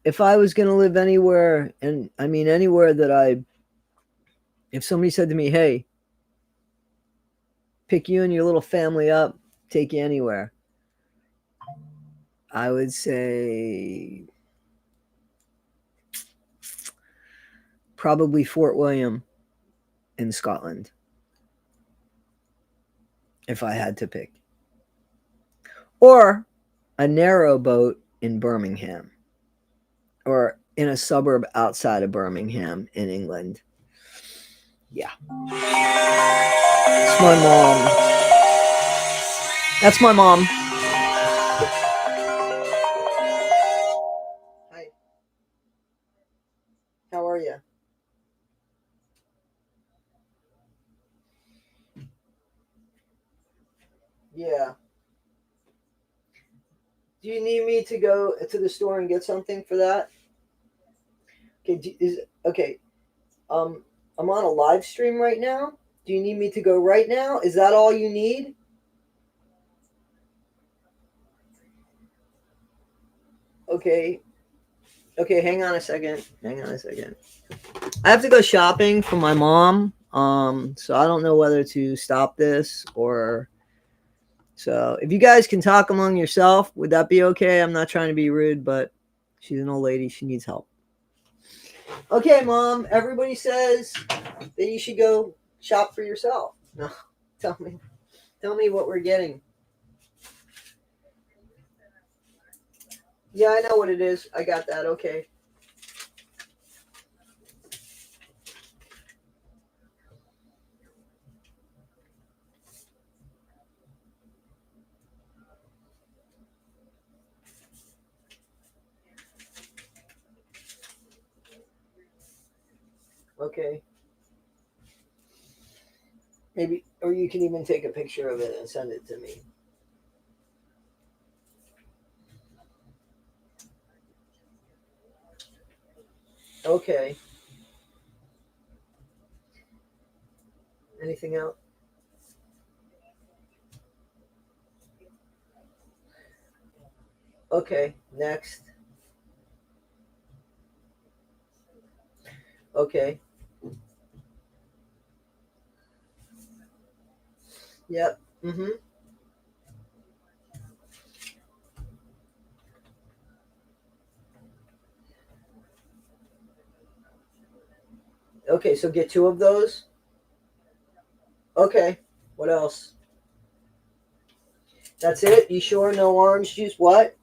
If I was gonna live anywhere, and I mean anywhere that if somebody said to me, "Hey, pick you and your little family up, take you anywhere," I would say probably Fort William in Scotland, if I had to pick, or a narrow boat in Birmingham, or in a suburb outside of Birmingham in England. Yeah. It's my mom. That's my mom. Hi. How are you? Yeah. Do you need me to go to the store and get something for that? Okay. Um, I'm on a live stream right now. Do you need me to go right now? Is that all you need? Okay. Okay, hang on a second. I have to go shopping for my mom. So I don't know whether to stop this or so if you guys can talk among yourself, would that be okay? I'm not trying to be rude, but she's an old lady. She needs help. Okay, Mom. Everybody says that you should go shop for yourself. No, tell me what we're getting. Yeah, I know what it is. I got that. Okay. Okay. Maybe, or you can even take a picture of it and send it to me. Okay. Anything else? Okay. Next. Okay. Yep. Mm-hmm. Okay, so get two of those. Okay. What else? That's it? You sure? No orange juice? What?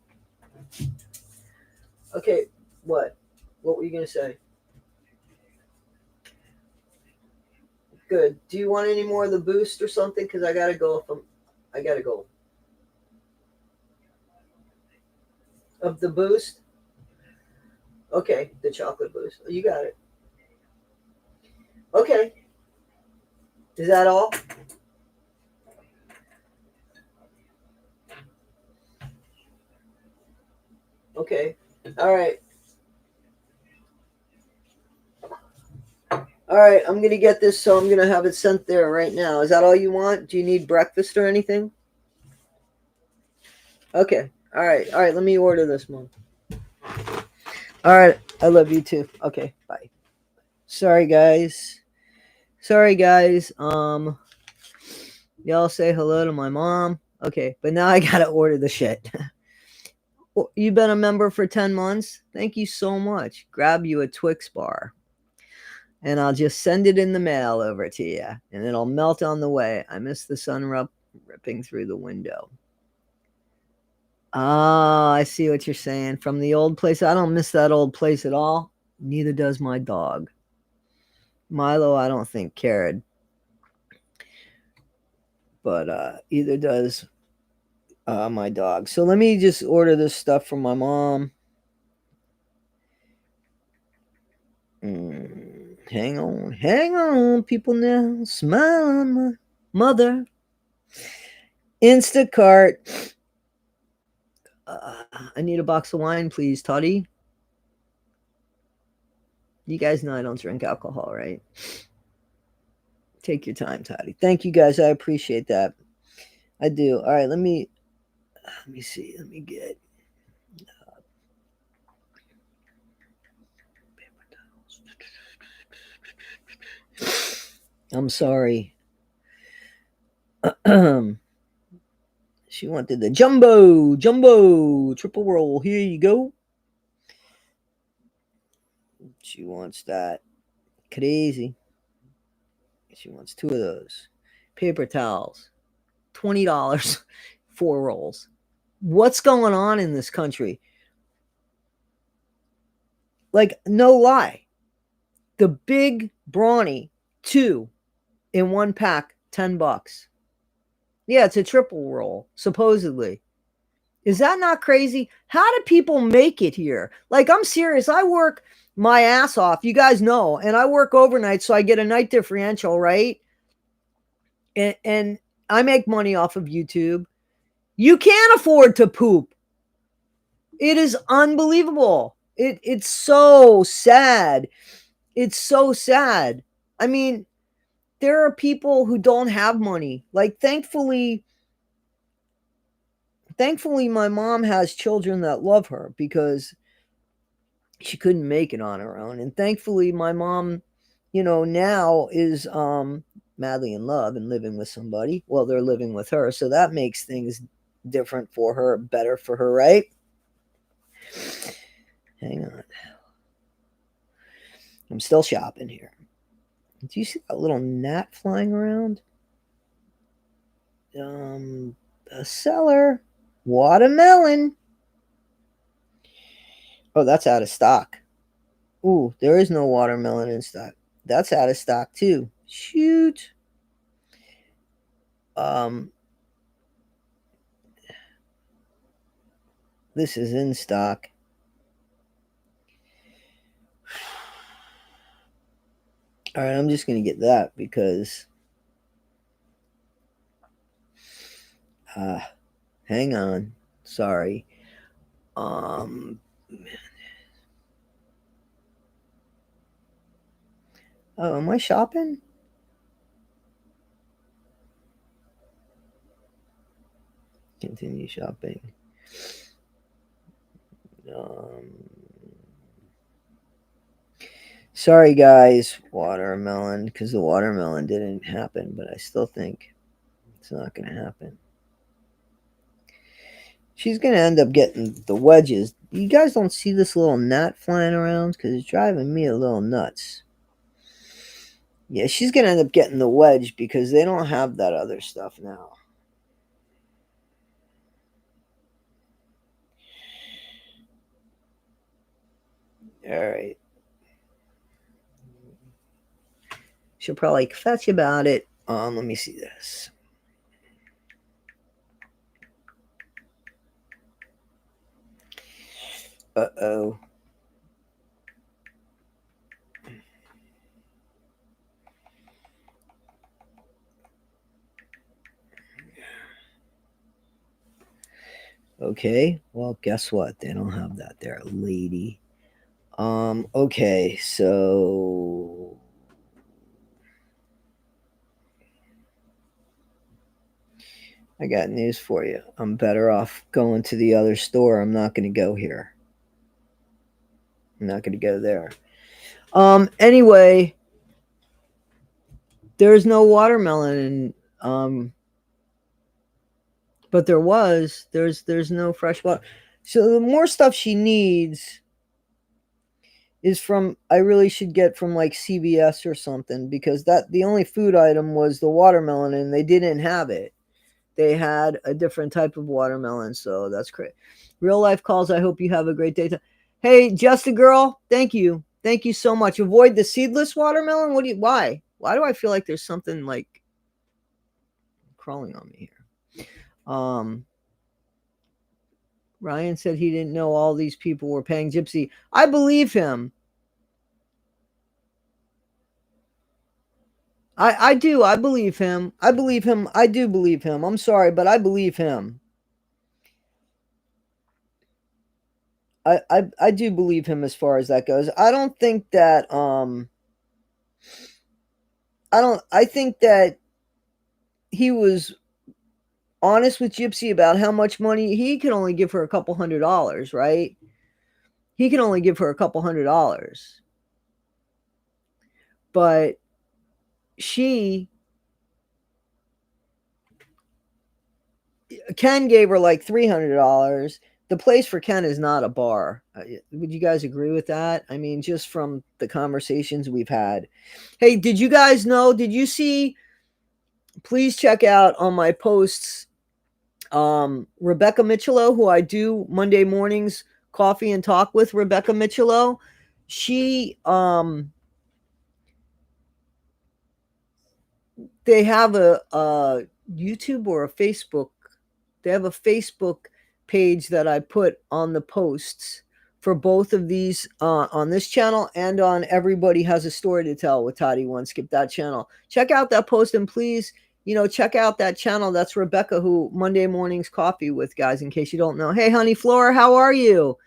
Okay. What? What were you gonna say? Good. Do you want any more of the boost or something? Because I gotta go. I gotta go. Of the boost? Okay, the chocolate boost. You got it. Okay. Is that all? Okay. All right. All right. I'm gonna get this, so I'm gonna have it sent there right now. Is that all you want? Do you need breakfast or anything? Okay. All right. All right. Let me order this one. All right. I love you too. Okay. Bye. Sorry, guys. Sorry, guys. Y'all say hello to my mom. Okay, but now I gotta order the shit. Well, you've been a member for 10 months? Thank you so much. Grab you a Twix bar and I'll just send it in the mail over to you and it'll melt on the way. I miss the sun ripping through the window. Oh, I see what you're saying. From the old place. I don't miss that old place at all. Neither does my dog. Milo, I don't think cared. But either does my dog. So let me just order this stuff from my mom. Hang on, people now. Smile on my mother. Instacart. I need a box of wine, please, Toddy. You guys know I don't drink alcohol, right? Take your time, Toddy. Thank you, guys. I appreciate that. I do. All right, let me see. Let me get. I'm sorry. She wanted the jumbo triple roll. Here you go. She wants that crazy. She wants 2 of those. Paper towels, $20, 4 rolls. What's going on in this country? Like, no lie. The big brawny, 2 in 1 pack, $10. Yeah, it's a triple roll, supposedly. Is that not crazy? How do people make it here? Like, I'm serious. I work my ass off. You guys know. And I work overnight, so I get a night differential, right? And I make money off of YouTube. You can't afford to poop. It is unbelievable. It's so sad. It's so sad. I mean, there are people who don't have money. Like, thankfully, my mom has children that love her because she couldn't make it on her own. And thankfully, my mom, now is madly in love and living with somebody. Well, they're living with her, so that makes things different for her, better for her, right? Hang on. I'm still shopping here. Do you see that little gnat flying around? A seller. Watermelon. Oh, that's out of stock. Ooh, there is no watermelon in stock. That's out of stock too. Shoot. This is in stock. All right, I'm just going to get that because hang on. Sorry. Oh, am I shopping? Continue shopping. Sorry, guys. Watermelon, because the watermelon didn't happen, but I still think it's not going to happen. She's going to end up getting the wedges. You guys don't see this little gnat flying around? Because it's driving me a little nuts. Yeah, she's going to end up getting the wedge because they don't have that other stuff now. All right. She'll probably fetch about it. Let me see this. Uh-oh. Okay, well, guess what? They don't have that there, lady. Okay, so I got news for you. I'm better off going to the other store. I'm not going to go here. I'm not going to go there. Anyway, there's no watermelon but there's no fresh water. So the more stuff she needs is from, I really should get from like CVS or something, because that the only food item was the watermelon and they didn't have it. They had a different type of watermelon, so that's great. Real life calls. I hope you have a great day. Hey, just a girl. Thank you. Thank you so much. Avoid the seedless watermelon. Why? Why do I feel like there's something like crawling on me here? Ryan said he didn't know all these people were paying Gypsy. I believe him. I do. I believe him. I believe him. I do believe him. I'm sorry, but I believe him. I do believe him as far as that goes. I don't think that I think that he was honest with Gypsy about how much money he could only give her a couple $100, right? He can only give her a couple $100. But Ken gave her like $300. The place for Ken is not a bar. Would you guys agree with that? I mean, just from the conversations we've had. Hey, did you guys know? Did you see? Please check out on my posts Rebecca Michello, who I do Monday mornings coffee and talk with. Rebecca Michello, she they have a YouTube or a Facebook. They have a Facebook page that I put on the posts for both of these on this channel and on Everybody Has a Story to Tell with Toddy One. Skip that channel. Check out that post and please, check out that channel. That's Rebecca, who Monday mornings coffee with, guys, in case you don't know. Hey, honey Flora, how are you?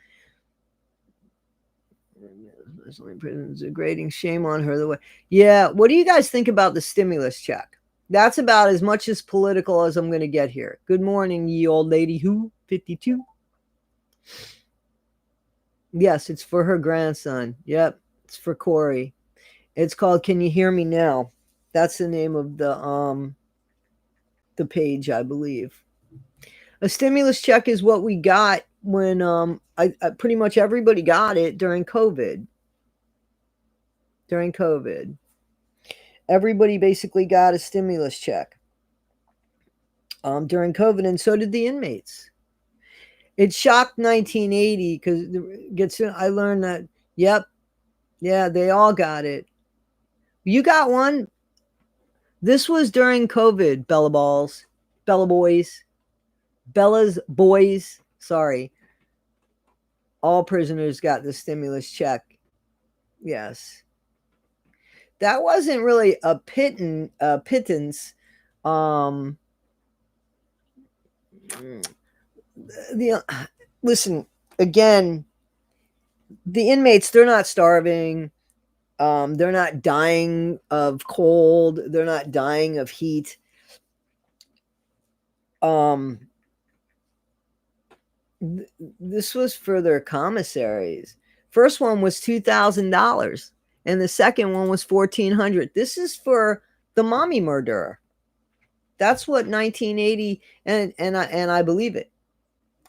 It's a grating shame on her. The way, yeah. What do you guys think about the stimulus check? That's about as much as political as I'm going to get here. Good morning, ye old lady who 52. Yes, it's for her grandson. Yep, it's for Corey. It's called Can You Hear Me Now? That's the name of the page, I believe. A stimulus check is what we got when I pretty much everybody got it during COVID. During COVID. Everybody basically got a stimulus check during COVID, and so did the inmates. It shocked 1980 because I learned that. Yep, yeah, they all got it. You got one. This was during COVID. Bella balls, Bella boys, Bella's boys. Sorry, all prisoners got the stimulus check. Yes, that wasn't really a pittance. The listen again. The inmates, they're not starving. They're not dying of cold. They're not dying of heat. This was for their commissaries. First one was $2,000, and the second one was $1,400. This is for the mommy murderer. That's what 1980, and I believe it.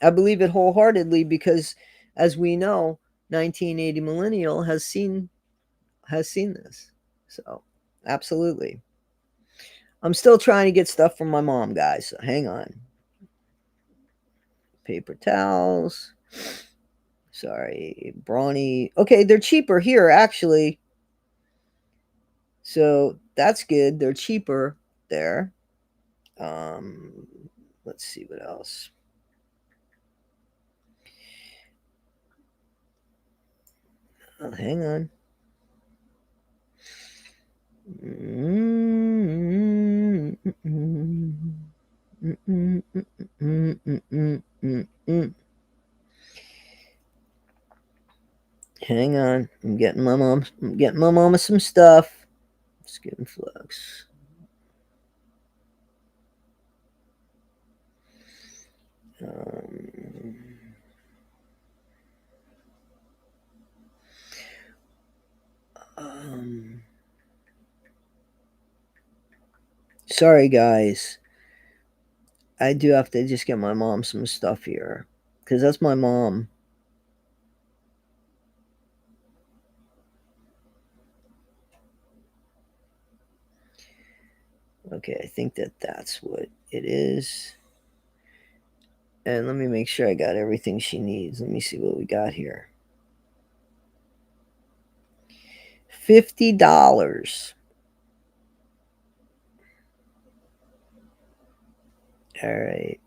I believe it wholeheartedly because, as we know, 1980 millennial has seen this. So, absolutely. I'm still trying to get stuff from my mom, guys. So hang on. Paper towels. Sorry, brawny. Okay, they're cheaper here, actually. So that's good. They're cheaper there. Let's see what else. Oh, hang on. Hang on. I'm getting my mama some stuff. Skin flux. Sorry, guys. I do have to just get my mom some stuff here because that's my mom. Okay, I think that's what it is. And let me make sure I got everything she needs. Let me see what we got here. $50. All right.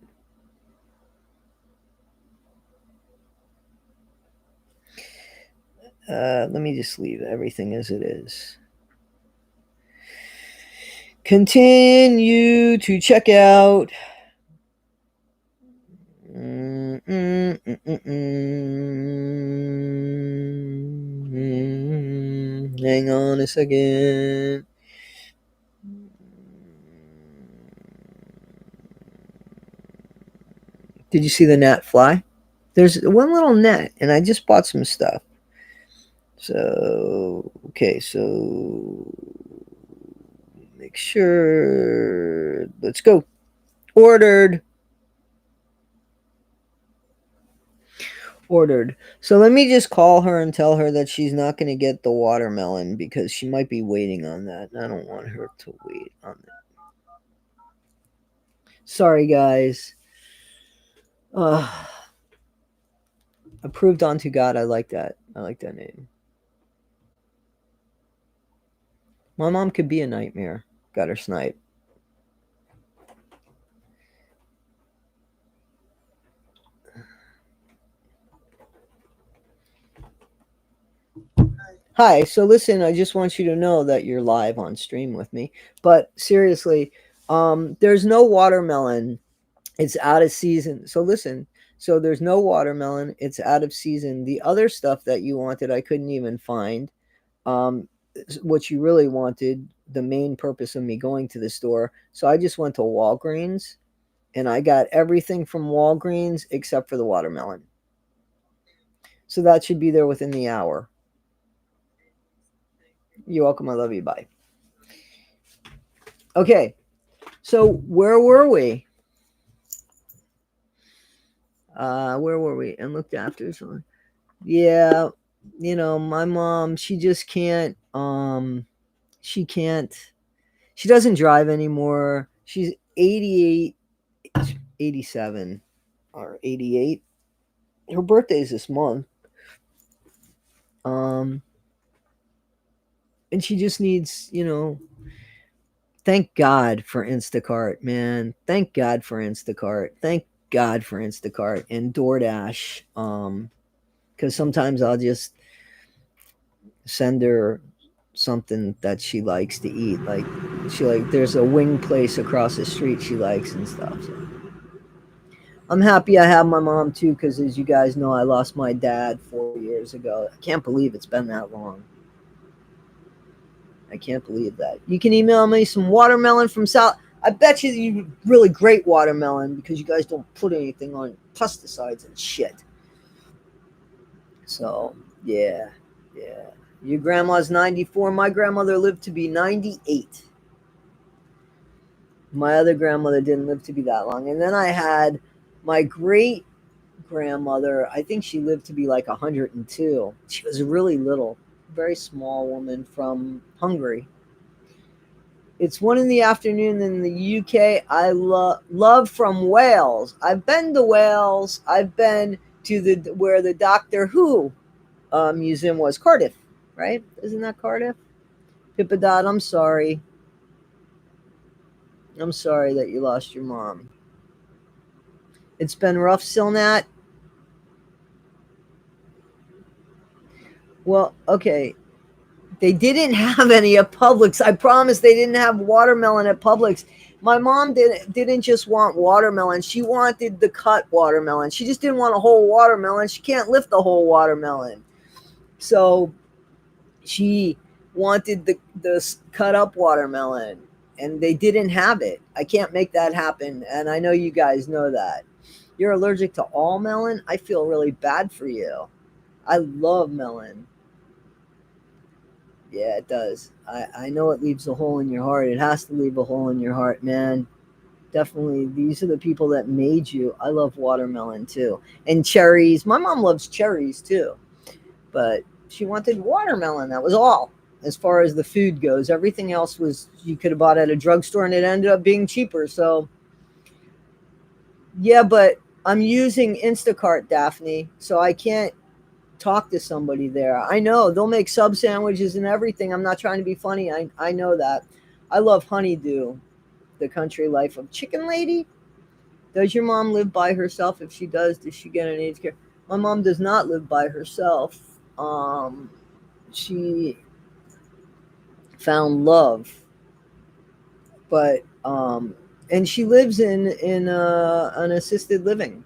Let me just leave everything as it is. Continue to check out. Hang on a second. Did you see the gnat fly? There's one little net, and I just bought some stuff. So, okay, so make sure. Let's go. Ordered. So let me just call her and tell her that she's not going to get the watermelon because she might be waiting on that. And I don't want her to wait on that. Sorry, guys. Approved unto God. I like that. I like that name. My mom could be a nightmare. Got her snipe. Hi. So listen, I just want you to know that you're live on stream with me. But seriously, there's no watermelon. It's out of season. So listen. So there's no watermelon. It's out of season. The other stuff that you wanted, I couldn't even find. Um, what you really wanted, the main purpose of me going to the store. So I just went to Walgreens and I got everything from Walgreens except for the watermelon. So that should be there within the hour. You're welcome. I love you. Bye. Okay. So where were we? Where were we? And looked after someone. Yeah, my mom, she just can't she can't she doesn't drive anymore. She's 88, 87, or 88. Her birthday's this month. And she just needs, thank God for Instacart, man. Thank God for Instacart. Thank God for Instacart and DoorDash. Because sometimes I'll just send her something that she likes to eat. Like there's a wing place across the street she likes and stuff. So I'm happy I have my mom too, because as you guys know, I lost my dad 4 years ago. I can't believe it's been that long. I can't believe that. You can email me some watermelon from South. I bet you really great watermelon because you guys don't put anything on pesticides and shit. So yeah. Your grandma's 94. My grandmother lived to be 98. My other grandmother didn't live to be that long. And then I had my great grandmother. I think she lived to be like 102. She was really little, very small woman from Hungary. It's 1 in the afternoon in the UK. I love from Wales. I've been to Wales. I've been to where the Doctor Who museum was. Cardiff, right? Isn't that Cardiff? Pippadot, I'm sorry. I'm sorry that you lost your mom. It's been rough, Silnat. Well, okay. They didn't have any at Publix. I promise they didn't have watermelon at Publix. My mom didn't just want watermelon. She wanted the cut watermelon. She just didn't want a whole watermelon. She can't lift the whole watermelon. So she wanted the cut up watermelon, and they didn't have it. I can't make that happen, and I know you guys know that. You're allergic to all melon? I feel really bad for you. I love melon. Yeah, it does. I know it leaves a hole in your heart. It has to leave a hole in your heart, man. Definitely. These are the people that made you. I love watermelon too. And cherries. My mom loves cherries too. But she wanted watermelon. That was all. As far as the food goes, everything else was you could have bought at a drugstore and it ended up being cheaper. So, yeah, but I'm using Instacart, Daphne. So I can't talk to somebody there. I know they'll make sub sandwiches and everything. I'm not trying to be funny. I know that. I love Honeydew, the country life of Chicken Lady. Does your mom live by herself? If she does she get an aged care? My mom does not live by herself. She found love, but and she lives in an assisted living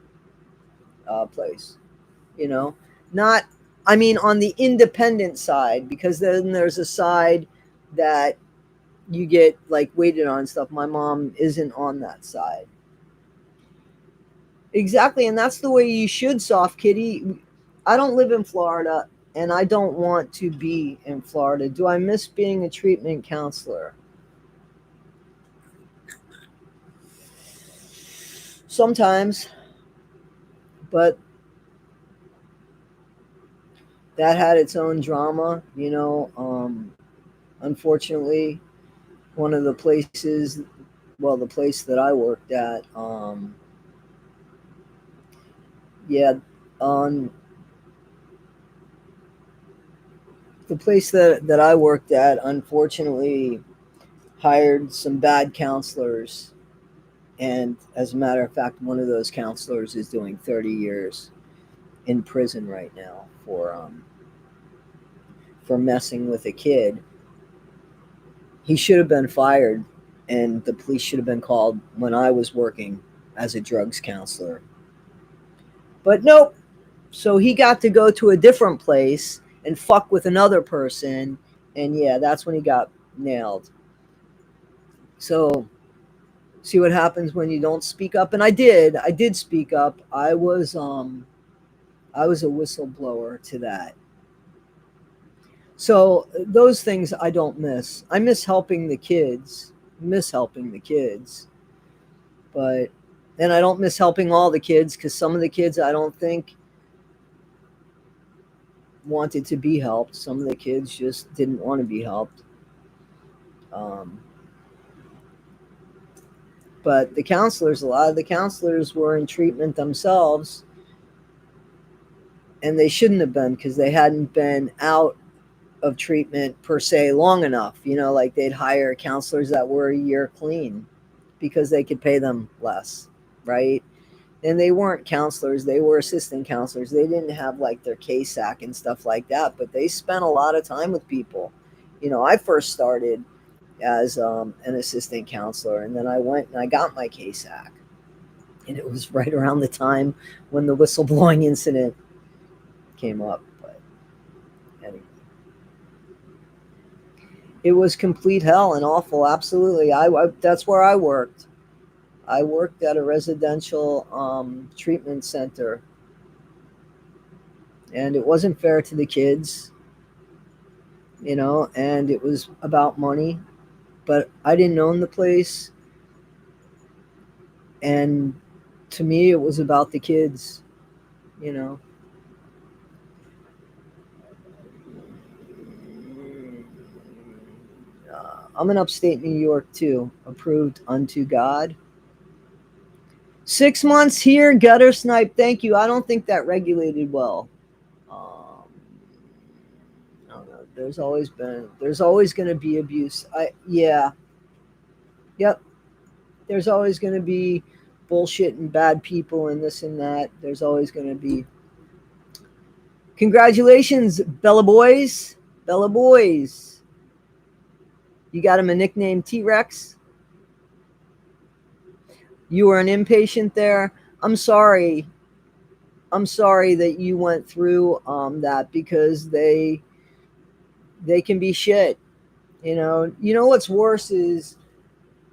place. You know, not. I mean, on the independent side, because then there's a side that you get like waited on and stuff. My mom isn't on that side. Exactly, and that's the way you should, soft kitty. I don't live in Florida, and I don't want to be in Florida. Do I miss being a treatment counselor? Sometimes, but that had its own drama, you know. Unfortunately, one of the places, well, the place that I worked at, yeah, on the place that I worked at, unfortunately, hired some bad counselors. And as a matter of fact, one of those counselors is doing 30 years in prison right now for messing with a kid. He should have been fired, and the police should have been called when I was working as a drugs counselor. But nope. So he got to go to a different place and fuck with another person. And yeah, that's when he got nailed. So see what happens when you don't speak up. And I did speak up. I was a whistleblower to that. So those things I don't miss. I miss helping the kids. Miss helping the kids. But and I don't miss helping all the kids, because some of the kids I don't think wanted to be helped. Some of the kids just didn't want to be helped. Um, but the counselors, a lot of the counselors were in treatment themselves, and they shouldn't have been, because they hadn't been out of treatment per se long enough. You know, like they'd hire counselors that were a year clean because they could pay them less, right? And they weren't counselors, they were assistant counselors. They didn't have like their KSAC and stuff like that, but they spent a lot of time with people. You know, I first started as an assistant counselor, and then I went and I got my KSAC, and it was right around the time when the whistleblowing incident came up. But anyway, it was complete hell and awful. Absolutely, that's where I worked. I worked at a residential treatment center, and it wasn't fair to the kids, you know, and it was about money. But I didn't own the place, and to me, it was about the kids, you know. I'm in upstate New York too, approved unto God. 6 months here, gutter snipe. Thank you. I don't think that regulated well. I don't know. There's always going to be abuse. Yeah, yep. There's always going to be bullshit and bad people and this and that. There's always going to be. Congratulations, Bella Boys. Bella Boys. You got him a nickname, T-Rex. You were an inpatient there. I'm sorry. I'm sorry that you went through that, because they can be shit. You know what's worse is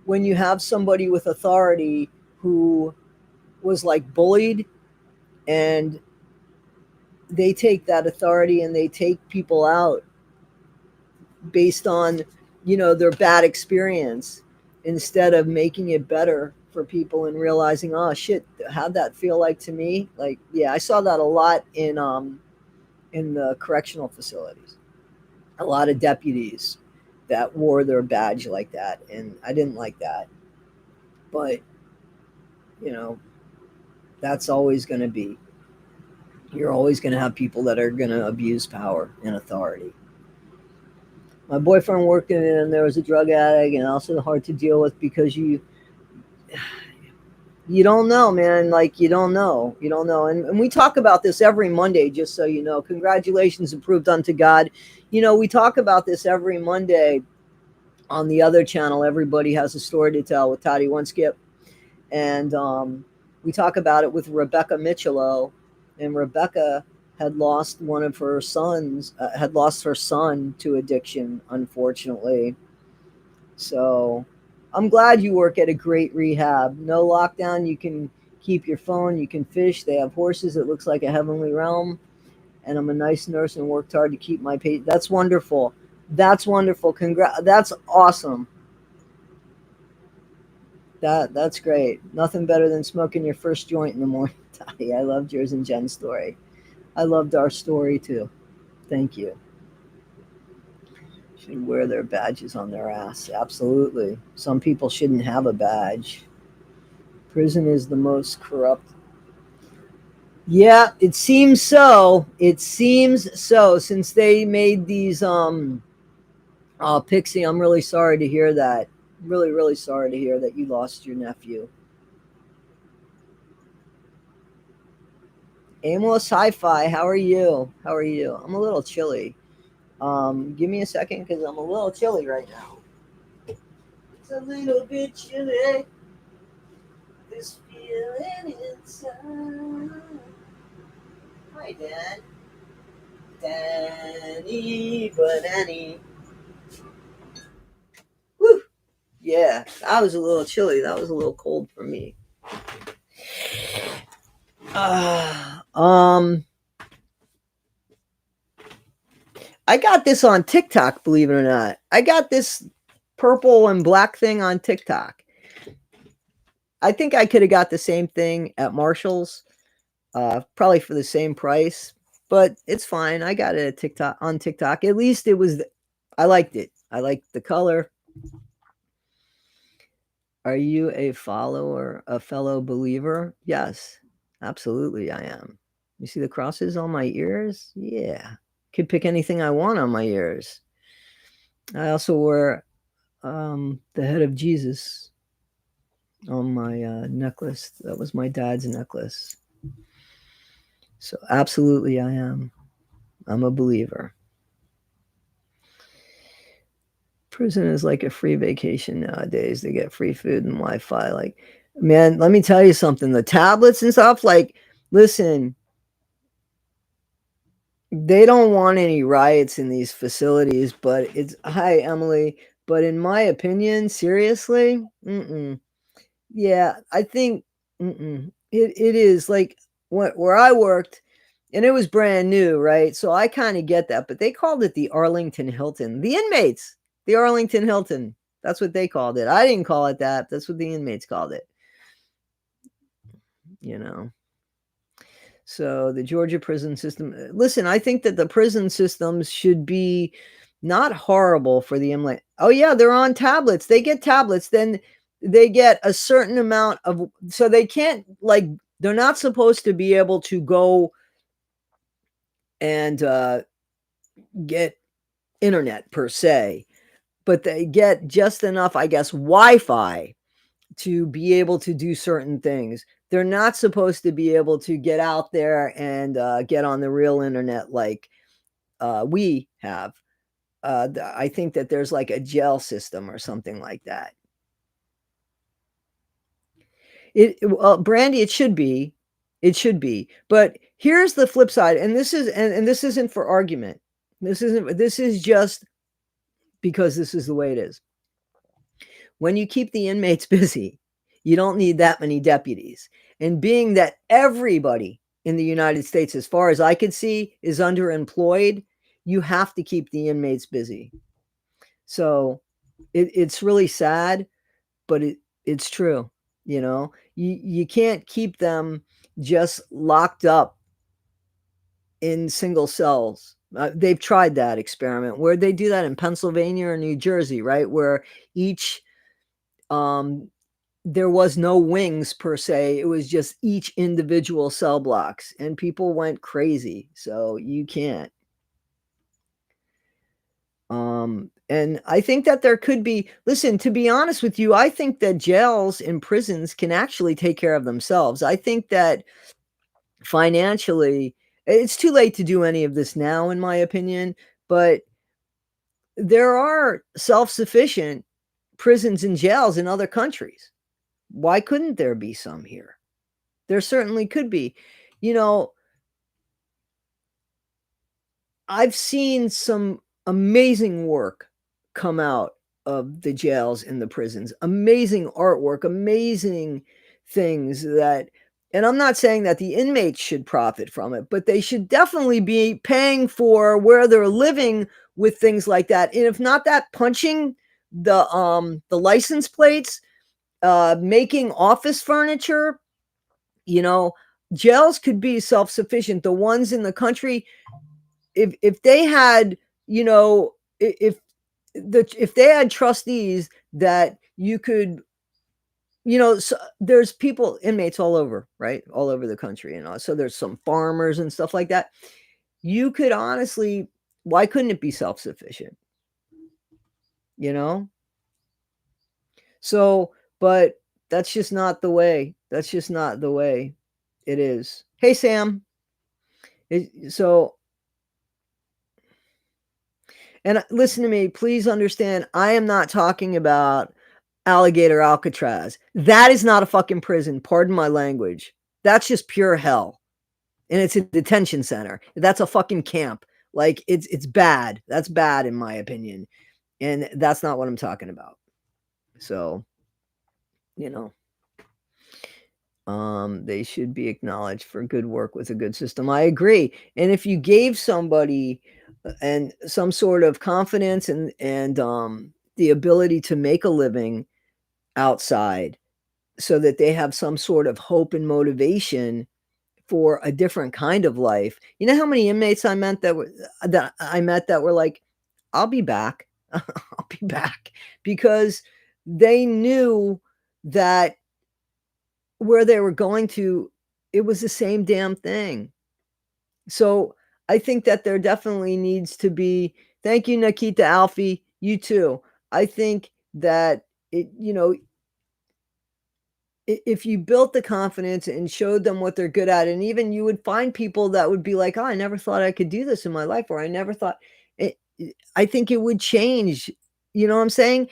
when you have somebody with authority who was like bullied, and they take that authority and they take people out based on, their bad experience, instead of making it better for people and realizing, oh shit, how'd that feel like to me? Like, yeah, I saw that a lot in the correctional facilities. A lot of deputies that wore their badge like that, and I didn't like that. But, you know, that's always going to be. You're always going to have people that are going to abuse power and authority. My boyfriend worked in it, and there was a drug addict, and also hard to deal with because you don't know, man. Like, you don't know. And we talk about this every Monday, just so you know. Congratulations, approved unto God. We talk about this every Monday on the other channel. Everybody has a story to tell with Toddy One Skip. And we talk about it with Rebecca Michelo. And Rebecca had lost one of her sons, had lost her son to addiction, unfortunately. So I'm glad you work at a great rehab. No lockdown. You can keep your phone. You can fish. They have horses. It looks like a heavenly realm. And I'm a nice nurse and worked hard to keep my patient. That's wonderful. That's wonderful. That's awesome. That's great. Nothing better than smoking your first joint in the morning, Toddy. I loved yours and Jen's story. I loved our story too. Thank you. Should wear their badges on their ass. Absolutely. Some people shouldn't have a badge. Prison is the most corrupt. Yeah, it seems so. It seems so. Since they made these Pixie, I'm really sorry to hear that. Really, really sorry to hear that you lost your nephew. Amos Hi-Fi, how are you? How are you? I'm a little chilly. Give me a second because I'm a little chilly right now. It's a little bit chilly. This feeling inside. Hi, Dan. Danny, Banani. Woo! Yeah, that was a little chilly. That was a little cold for me. Uh, um, I got this on TikTok, believe it or not. I got this purple and black thing on TikTok. I think I could have got the same thing at Marshall's, probably for the same price, but it's fine. I got it at TikTok on TikTok. At least it was. I liked it. I liked the color. Are you a follower, a fellow believer? Yes, absolutely, I am. You see the crosses on my ears? Yeah, could pick anything I want on my ears. I also wear the head of Jesus on my necklace. That was my dad's necklace. So absolutely, I am. I'm a believer. Prison is like a free vacation nowadays. They get free food and Wi-Fi. Like, man, let me tell you something. The tablets and stuff. Like, listen, they don't want any riots in these facilities. But it's hi, Emily. But in my opinion, seriously, yeah, I think it is like where I worked, and it was brand new, right? So I kind of get that, but they called it the Arlington Hilton. The inmates, the Arlington Hilton. That's what they called it. I didn't call it that. That's what the inmates called it. You know. So the Georgia prison system. Listen, I think that the prison systems should be not horrible for the inmate. Oh yeah, they're on tablets. They get tablets. Then they get a certain amount of. So they can't like. They're not supposed to be able to go and get internet per se, but they get just enough, I guess, Wi-Fi to be able to do certain things. They're not supposed to be able to get out there and get on the real internet like we have. I think that there's like a jail system or something like that. Brandy, it should be. It should be. But here's the flip side, and this isn't for argument. This is just because this is the way it is. When you keep the inmates busy, you don't need that many deputies. And being that everybody in the United States, as far as I could see, is underemployed, you have to keep the inmates busy. So it's really sad, but it's true. You can't keep them just locked up in single cells. They've tried that experiment where they do that in Pennsylvania or New Jersey, right? Where each there was no wings per se. It was just each individual cell blocks, and people went crazy. So you can't. And I think that there could be, listen, to be honest with you, I think that jails and prisons can actually take care of themselves. I think that financially, it's too late to do any of this now, in my opinion, but there are self-sufficient prisons and jails in other countries. Why couldn't there be some here? There certainly could be. You know, I've seen some amazing work come out of the jails and the prisons. Amazing artwork, amazing things that, and I'm not saying that the inmates should profit from it, but they should definitely be paying for where they're living with things like that. And if not that, punching the license plates, making office furniture, you know, jails could be self-sufficient. The ones in the country, if they had, you know, if they had trustees that you could, you know, so there's people, inmates all over, right? All over the country, you know. So there's some farmers and stuff like that. You could honestly, why couldn't it be self-sufficient? You know? So, but that's just not the way. That's just not the way it is. Hey, Sam. So, and listen to me, please understand, I am not talking about Alligator Alcatraz. That is not a fucking prison. Pardon my language. That's just pure hell. And it's a detention center. That's a fucking camp. Like it's bad. That's bad in my opinion. And that's not what I'm talking about. So, you know, they should be acknowledged for good work with a good system. I agree. And if you gave somebody and some sort of confidence and the ability to make a living outside so that they have some sort of hope and motivation for a different kind of life. You know how many inmates I met that were like, I'll be back. I'll be back, because they knew that where they were going to, it was the same damn thing. So I think that there definitely needs to be, thank you, Nikita Alfie, you too. I think that it, you know, if you built the confidence and showed them what they're good at, and even you would find people that would be like, oh, I never thought I could do this in my life, or I never thought it, I think it would change. You know what I'm saying?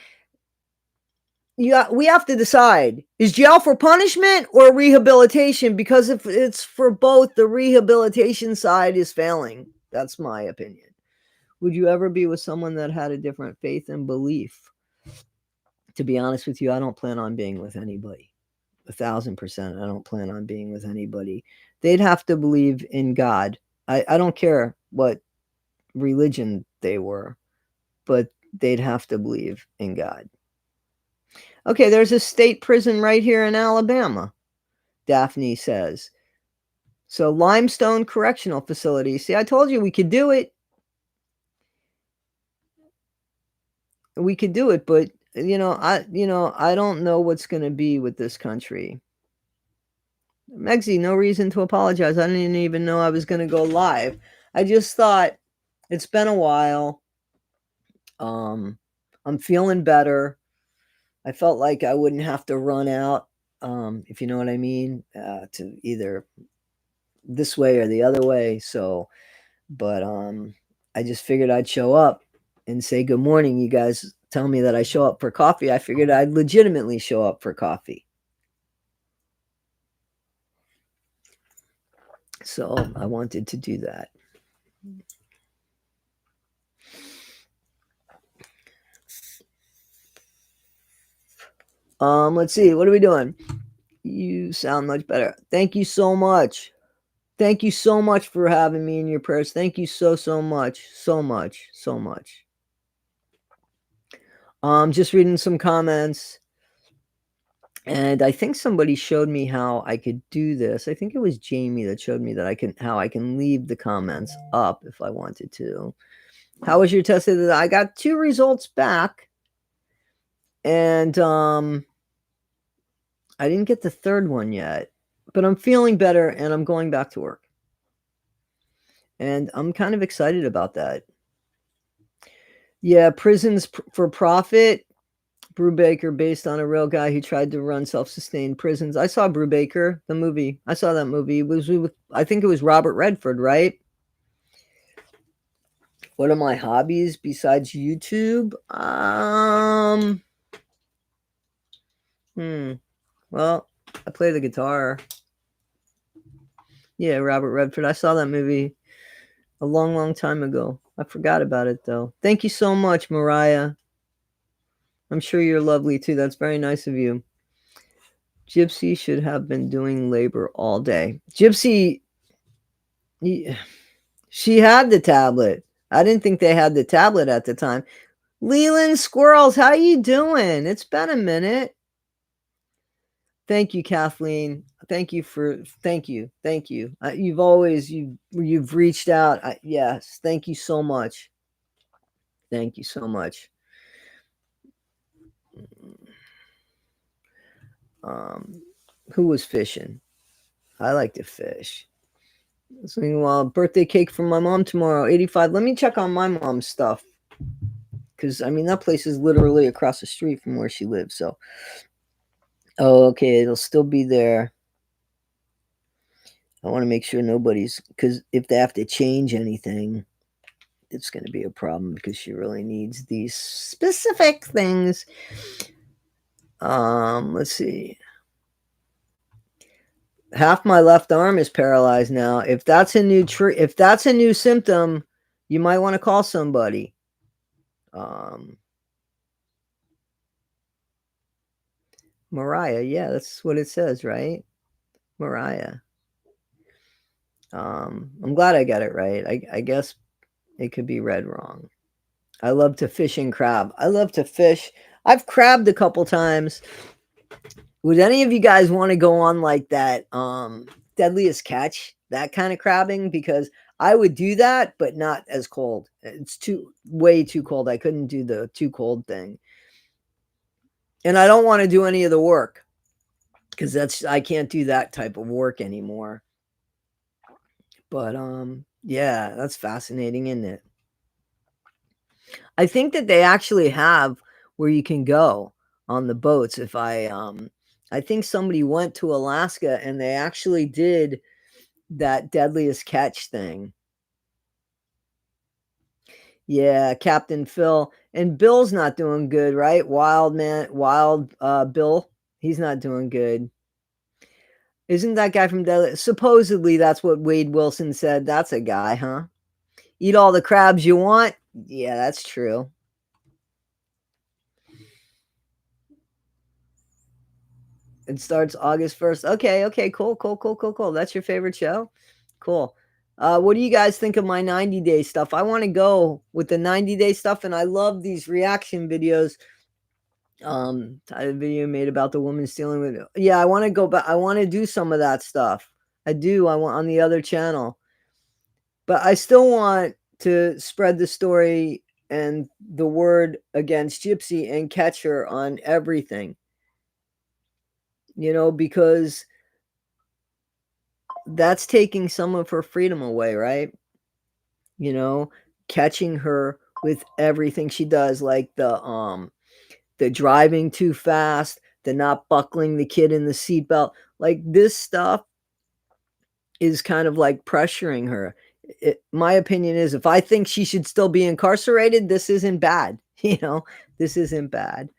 We have to decide, is jail for punishment or rehabilitation? Because if it's for both, the rehabilitation side is failing. That's my opinion. Would you ever be with someone that had a different faith and belief? To be honest with you, I don't plan on being with anybody. 1,000%. I don't plan on being with anybody. They'd have to believe in God. I don't care what religion they were, but they'd have to believe in God. Okay, there's a state prison right here in Alabama, Daphne says. So Limestone Correctional Facility. See, I told you we could do it. We could do it, but I don't know what's going to be with this country. Megsy, no reason to apologize. I didn't even know I was going to go live. I just thought it's been a while. I'm feeling better. I felt like I wouldn't have to run out, if you know what I mean, to either this way or the other way. So, but I just figured I'd show up and say good morning. You guys tell me that I show up for coffee. I figured I'd legitimately show up for coffee. So I wanted to do that. Let's see. What are we doing? You sound much better. Thank you so much. Thank you so much for having me in your prayers. Thank you so much. So much. So much. Just reading some comments. And I think somebody showed me how I could do this. I think it was Jamie that showed me that how I can leave the comments up if I wanted to. How was your test? I got 2 results back. And I didn't get the third one yet, but I'm feeling better and I'm going back to work. And I'm kind of excited about that. Yeah, Prisons for Profit, Brubaker, based on a real guy who tried to run self-sustained prisons. I saw Brubaker, the movie. I saw that movie. It was with, I think it was Robert Redford, right? What are my hobbies besides YouTube? Well, I play the guitar. Yeah, Robert Redford. I saw that movie a long, long time ago. I forgot about it though. Thank you so much, Mariah. I'm sure you're lovely too. That's very nice of you. Gypsy should have been doing labor all day. Gypsy, she had the tablet. I didn't think they had the tablet at the time. Leland Squirrels, how you doing? It's been a minute. Thank you, Kathleen. Thank you. You've reached out. Yes, thank you so much. Thank you so much. Who was fishing? I like to fish. So, birthday cake for my mom tomorrow, 85. Let me check on my mom's stuff. Because, I mean, that place is literally across the street from where she lives. So, oh, okay, it'll still be there. I want to make sure nobody's, because if they have to change anything, it's going to be a problem because she really needs these specific things. Let's see. Half my left arm is paralyzed now. If that's a new symptom, you might want to call somebody. Mariah, yeah, that's what it says, right? Mariah. I'm glad I got it right. I guess it could be read wrong. I love to fish and crab. I love to fish. I've crabbed a couple times. Would any of you guys want to go on like that Deadliest Catch, that kind of crabbing? Because I would do that, but not as cold. It's way too cold. I couldn't do the too cold thing. And I don't want to do any of the work because I can't do that type of work anymore. But yeah, that's fascinating, isn't it? I think that they actually have where you can go on the boats. I think somebody went to Alaska and they actually did that Deadliest Catch thing. Yeah, Captain Phil. And Bill's not doing good, right? Wild Bill. He's not doing good. Isn't that guy from Deadliest? Supposedly that's what Wade Wilson said. That's a guy, huh? Eat all the crabs you want? Yeah, that's true. It starts August 1st. Okay, cool. That's your favorite show? Cool. What do you guys think of my 90-day stuff? I want to go with the 90-day stuff, and I love these reaction videos. I had a video made about the woman stealing with. Yeah, I want to go back. I want to do some of that stuff. I do. I want on the other channel, but I still want to spread the story and the word against Gypsy and catch her on everything. Because that's taking some of her freedom away, right? Catching her with everything she does, like the driving too fast, the not buckling the kid in the seatbelt. Like this stuff is kind of like pressuring her. My opinion is if I think she should still be incarcerated, this isn't bad. This isn't bad.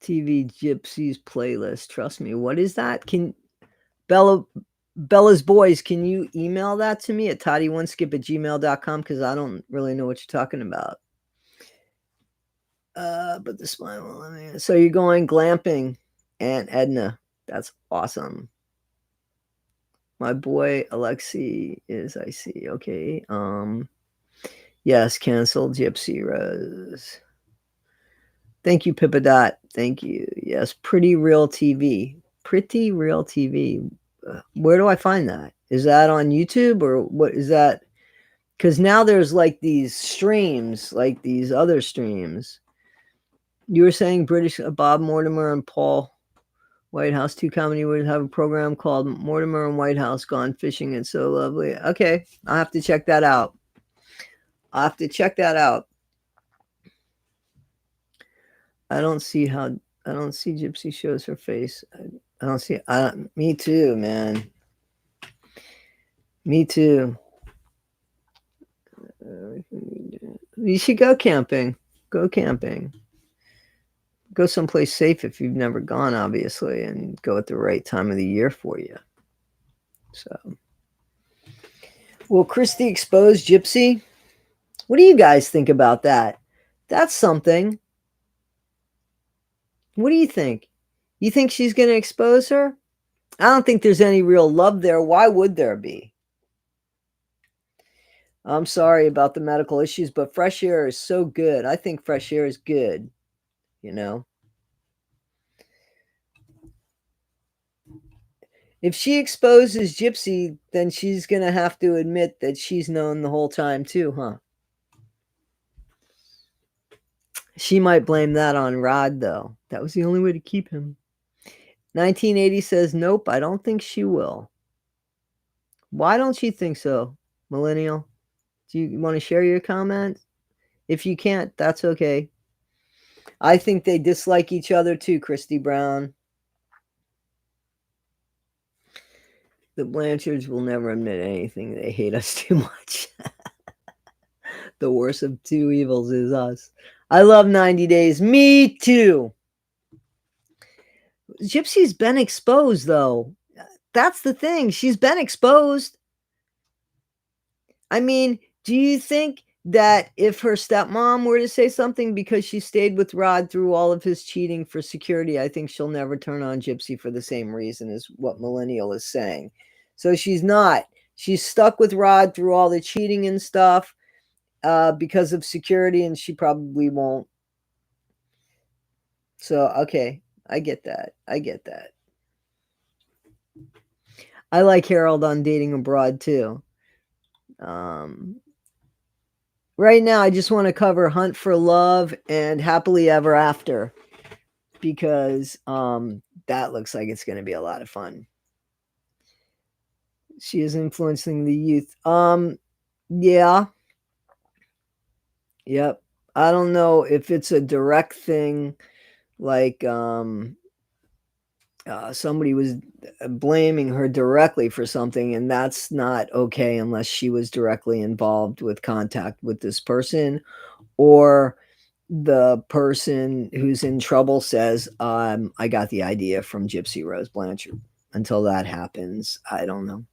TV Gypsies playlist. Trust me. What is that? Bella's Boys, can you email that to me at toddy1skip@gmail.com? Because I don't really know what you're talking about. But the smile won't let me. So you're going glamping, Aunt Edna. That's awesome. My boy Alexi is I see. Okay. Yes, cancel Gypsy Rose. Thank you, Pippadot. Thank you. Yes, Pretty Real TV. Pretty Real TV. Where do I find that? Is that on YouTube or what is that? Because now there's like these streams, like these other streams. You were saying British Bob Mortimer and Paul Whitehouse, 2 comedy would have a program called Mortimer and Whitehouse Gone Fishing. It's so lovely. Okay, I'll have to check that out. I'll have to check that out. I don't see Gypsy shows her face. I don't see. Me too, man. Me too. You should go camping. Go camping. Go someplace safe if you've never gone, obviously, and go at the right time of the year for you. So, will Christy expose Gypsy? What do you guys think about that? That's something. What do you think? You think she's going to expose her? I don't think there's any real love there. Why would there be? I'm sorry about the medical issues, but fresh air is so good. I think fresh air is good, you know? If she exposes Gypsy, then she's going to have to admit that she's known the whole time too, huh? She might blame that on Rod, though. That was the only way to keep him. 1980 says, nope, I don't think she will. Why don't you think so, Millennial? Do you want to share your comment? If you can't, that's okay. I think they dislike each other too, Christy Brown. The Blanchards will never admit anything. They hate us too much. The worst of two evils is us. I love 90 Days. Me too. Gypsy's been exposed, though. That's the thing. She's been exposed. I mean, do you think that if her stepmom were to say something because she stayed with Rod through all of his cheating for security, I think she'll never turn on Gypsy for the same reason as what Millennial is saying. So she's not. She's stuck with Rod through all the cheating and stuff because of security, and she probably won't. So, okay, I get that. I get that. I like Harold on Dating Abroad, too. Right now, I just want to cover Hunt for Love and Happily Ever After because that looks like it's going to be a lot of fun. She is influencing the youth. Yeah. Yep. I don't know if it's a direct thing like somebody was blaming her directly for something, and that's not okay unless she was directly involved with contact with this person, or the person who's in trouble says, I got the idea from Gypsy Rose Blanchard. Until that happens, I don't know.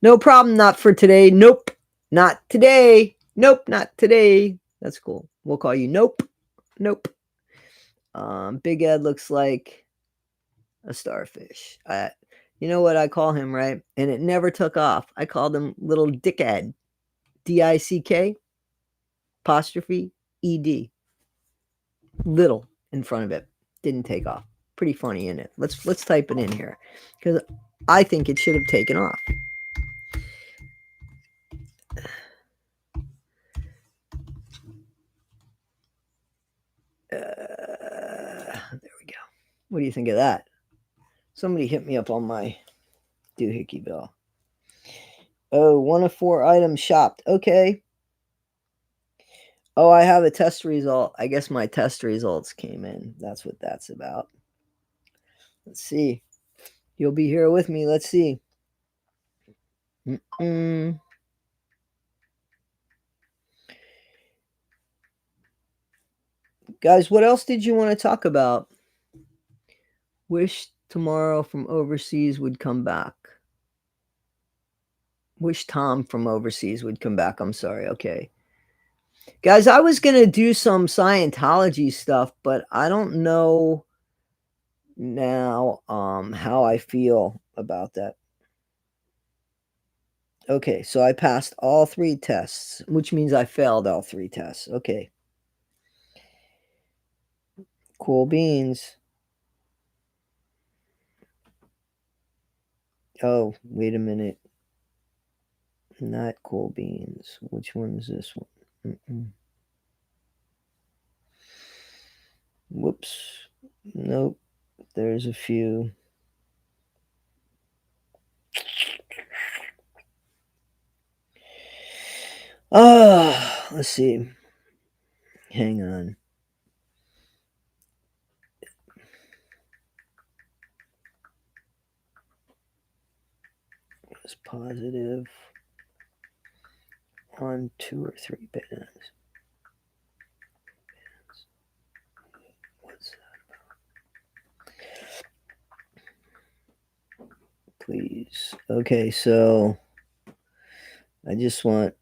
No problem, not for today. Nope, not today. Nope, not today. That's cool. We'll call you Nope. Nope. Big Ed looks like a starfish. You know what I call him, right? And it never took off. I called him Little Dickhead. DICK apostrophe ED. Little in front of it. Didn't take off. Pretty funny, isn't it? Let's type it in here because I think it should have taken off. There we go. What do you think of that? Somebody hit me up on my doohickey bill. Oh, 1 of 4 items shopped. Okay. Oh, I have a test result. I guess my test results came in. That's what that's about. Let's see. You'll be here with me. Let's see. Guys, what else did you want to talk about? Wish tomorrow from overseas would come back. Wish Tom from overseas would come back. I'm sorry. Okay. Guys, I was going to do some Scientology stuff, but I don't know now how I feel about that. Okay, so I passed all 3 tests, which means I failed all 3 tests. Okay. Cool beans. Oh, wait a minute. Not cool beans. Which one is this one? Whoops. Nope. There's a few. Let's see. Hang on. Was positive on 2 or 3 bands. What's that about? Please. Okay, so I just want.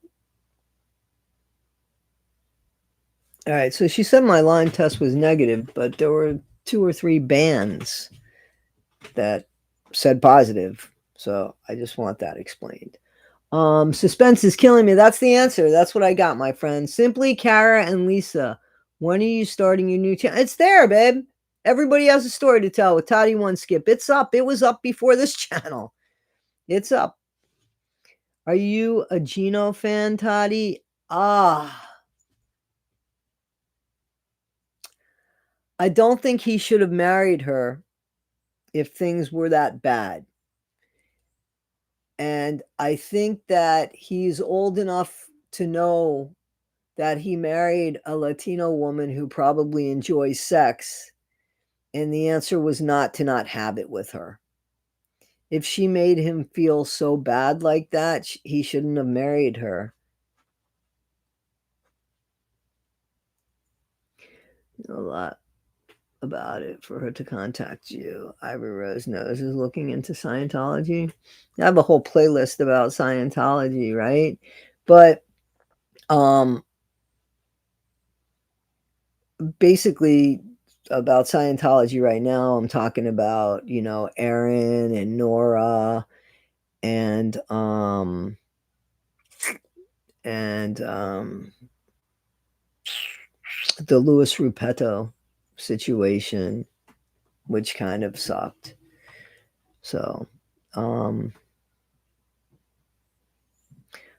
All right, so she said my line test was negative, but there were 2 or 3 bands that said positive. So I just want that explained. Suspense is killing me. That's the answer. That's what I got, my friend. Simply Kara and Lisa. When are you starting your new channel? It's there, babe. Everybody has a story to tell with Toddy One Skip. It's up. It was up before this channel. It's up. Are you a Gino fan, Toddy? I don't think he should have married her if things were that bad. And I think that he's old enough to know that he married a Latino woman who probably enjoys sex. And the answer was not to not have it with her. If she made him feel so bad like that, he shouldn't have married her. A lot about it for her to contact you. Ivory Rose Nose is looking into Scientology. I have a whole playlist about Scientology, right? But basically about Scientology right now, I'm talking about, Aaron and Nora and the Louis Rupetto situation, which kind of sucked. So,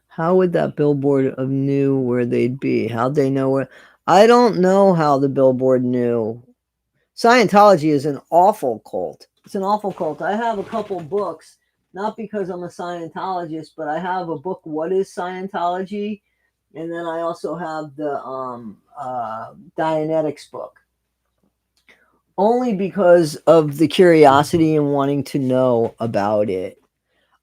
how would that billboard have knew where they'd be? How'd they know where? I don't know how the billboard knew. Scientology is an awful cult. It's an awful cult. I have a couple books, not because I'm a Scientologist, but I have a book, What is Scientology? And then I also have the Dianetics book. Only because of the curiosity and wanting to know about it.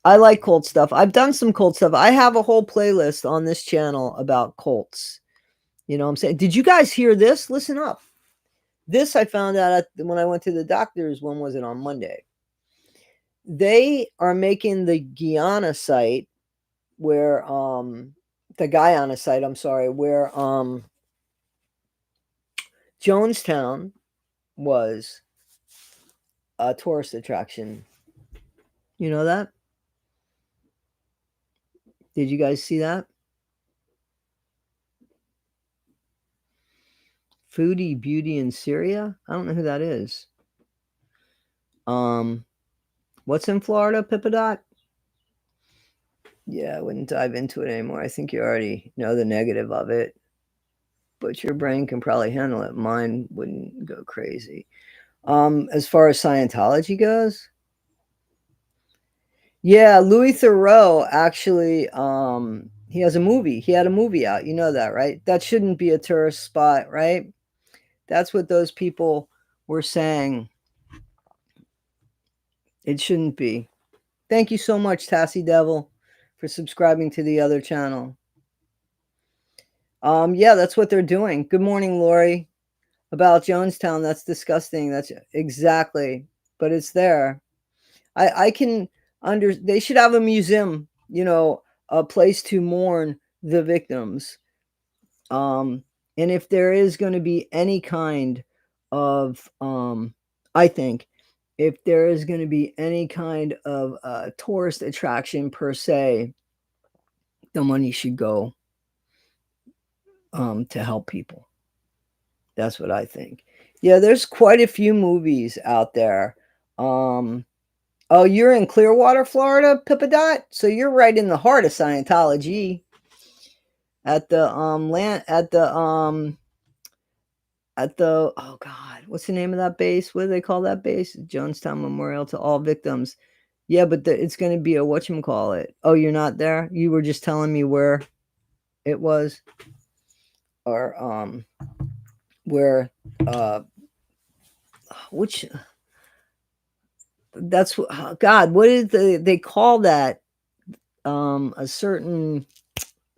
I like cult stuff. I've done some cult stuff. I have a whole playlist on this channel about cults. You know what I'm saying? Did you guys hear this? Listen up. This I found out when I went to the doctor's. When was it? On Monday. They are making the Guyana site where the Guyana site, I'm sorry, where Jonestown was a tourist attraction. You know that? Did you guys see that? Foodie Beauty in Syria? I don't know who that is. What's in Florida, Pippadot? Yeah, I wouldn't dive into it anymore. I think you already know the negative of it. But your brain can probably handle it. Mine wouldn't go crazy. As far as Scientology goes, yeah, Louis Theroux actually, he has a movie. He had a movie out. You know that, right? That shouldn't be a tourist spot, right? That's what those people were saying. It shouldn't be. Thank you so much, Tassie Devil, for subscribing to the other channel. Yeah, that's what they're doing. Good morning, Lori. About Jonestown, that's disgusting. That's exactly, but it's there. I can they should have a museum, a place to mourn the victims. And if there is going to be any kind of I think if there is going to be any kind of tourist attraction per se, the money should go to help people. That's what I think. Yeah, there's quite a few movies out there. Oh, you're in Clearwater, Florida, Pippadot? So you're right in the heart of Scientology. At the at the, oh God, what's the name of that base? What do they call that base? Jonestown Memorial to All Victims. Yeah, but it's going to be a whatchamacallit. Oh, you're not there? You were just telling me where it was, or where which, that's what, oh God, what is they call that, a certain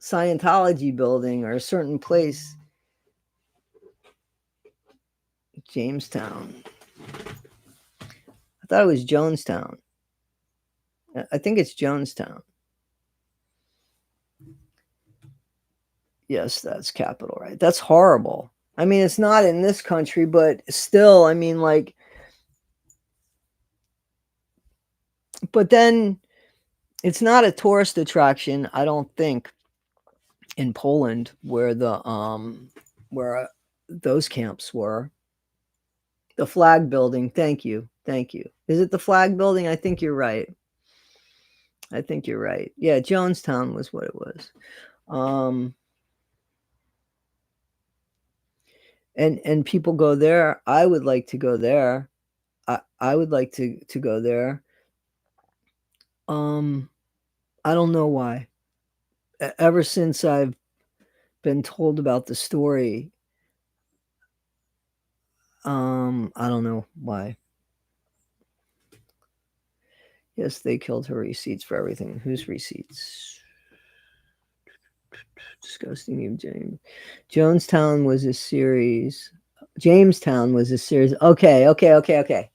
Scientology building or a certain place. Jamestown. I thought it was Jonestown. I think it's Jonestown. Yes, that's capital, right? That's horrible. I mean, it's not in this country, but still, I mean, like, but then it's not a tourist attraction, I don't think, in Poland where the where those camps were. The flag building. Thank you. Thank you. Is it the flag building? I think you're right. I think you're right. Yeah, Jonestown was what it was. Um and people go there. I would like to go there. I would like to go there. Um I don't know why. Ever since I've been told about the story, I don't know why. Yes, they killed her receipts for everything. Whose receipts? Disgusting you, James. Jonestown was a series. Jamestown was a series. Okay.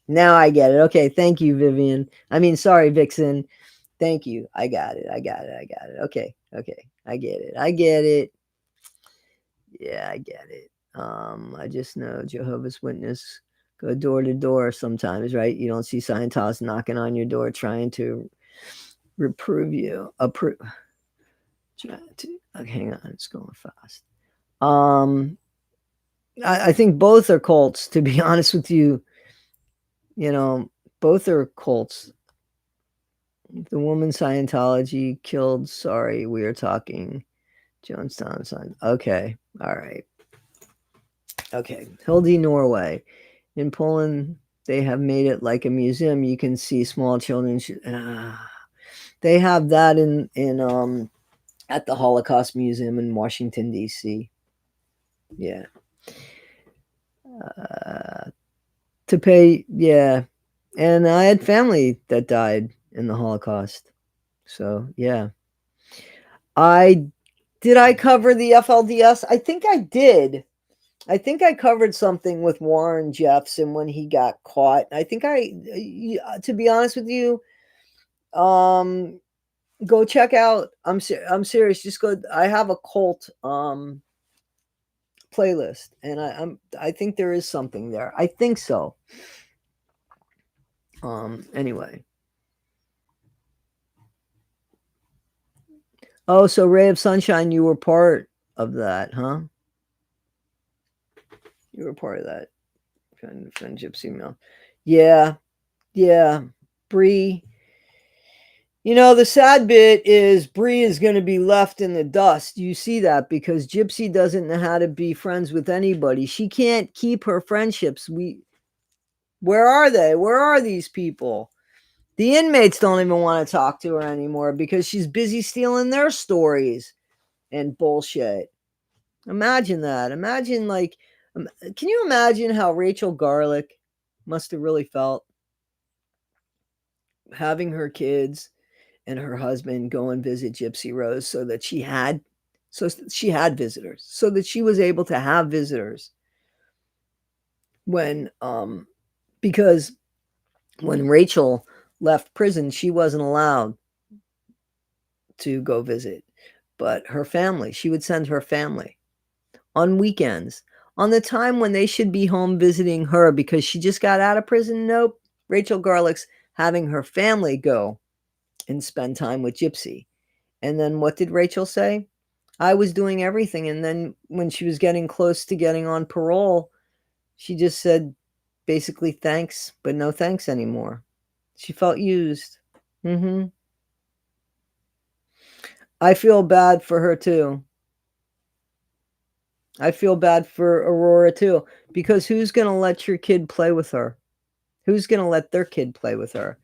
Now I get it. Okay, thank you, Vivian. I mean, sorry, Vixen. Thank you. I got it. Okay. I get it. Yeah, I get it. I just know Jehovah's Witness go door to door sometimes, right? You don't see Scientologists knocking on your door trying to reprove you. Approve. Okay, hang on, it's going fast. I think both are cults, to be honest with you. You know, both are cults. The woman Scientology killed. Sorry, we are talking Jonestown. Okay, all right. Okay, Hildy, Norway. In Poland, they have made it like a museum. You can see small children. They have that in at the Holocaust Museum in Washington D.C. Yeah. To pay, yeah. And I had family that died in the Holocaust. So, yeah. I I cover the FLDS? I think I did. I think I covered something with Warren Jeffson when he got caught. I think to be honest with you, um, go check out. I'm serious. Just go. I have a cult playlist, and I think there is something there. I think so. Anyway. Oh, so Ray of Sunshine, you were part of that, huh? You were part of that. Trying to defend Gypsy Mill. Yeah, yeah. Bree. You know, the sad bit is Bree is going to be left in the dust. You see that because Gypsy doesn't know how to be friends with anybody. She can't keep her friendships. Where are they? Where are these people? The inmates don't even want to talk to her anymore because she's busy stealing their stories and bullshit. Imagine that. Imagine, like, can you imagine how Rachel Garlick must have really felt having her kids and her husband go and visit Gypsy Rose so she had visitors, so that she was able to have visitors when because when Rachel left prison, she wasn't allowed to go visit, but her family, she would send her family on weekends, on the time when they should be home visiting her because she just got out of prison. Nope. Rachel Garlick's having her family go and spend time with Gypsy. And then what did Rachel say? I was doing everything. And then when she was getting close to getting on parole, she just said basically thanks, but no thanks anymore. She felt used. Mm-hmm. I feel bad for her too. I feel bad for Aurora too, because who's going to let your kid play with her? Who's going to let their kid play with her?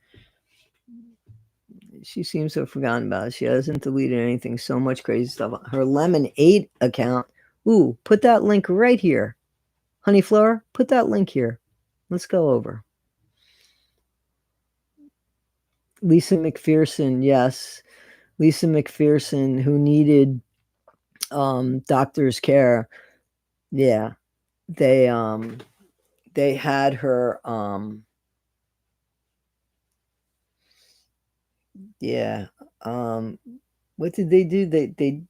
She seems to have forgotten about it. She hasn't deleted anything. So much crazy stuff. Her Lemon8 account. Ooh, put that link right here. Honey Flower, put that link here. Let's go over. Lisa McPherson, yes. Lisa McPherson, who needed doctor's care. Yeah. They had her yeah. What did they do? They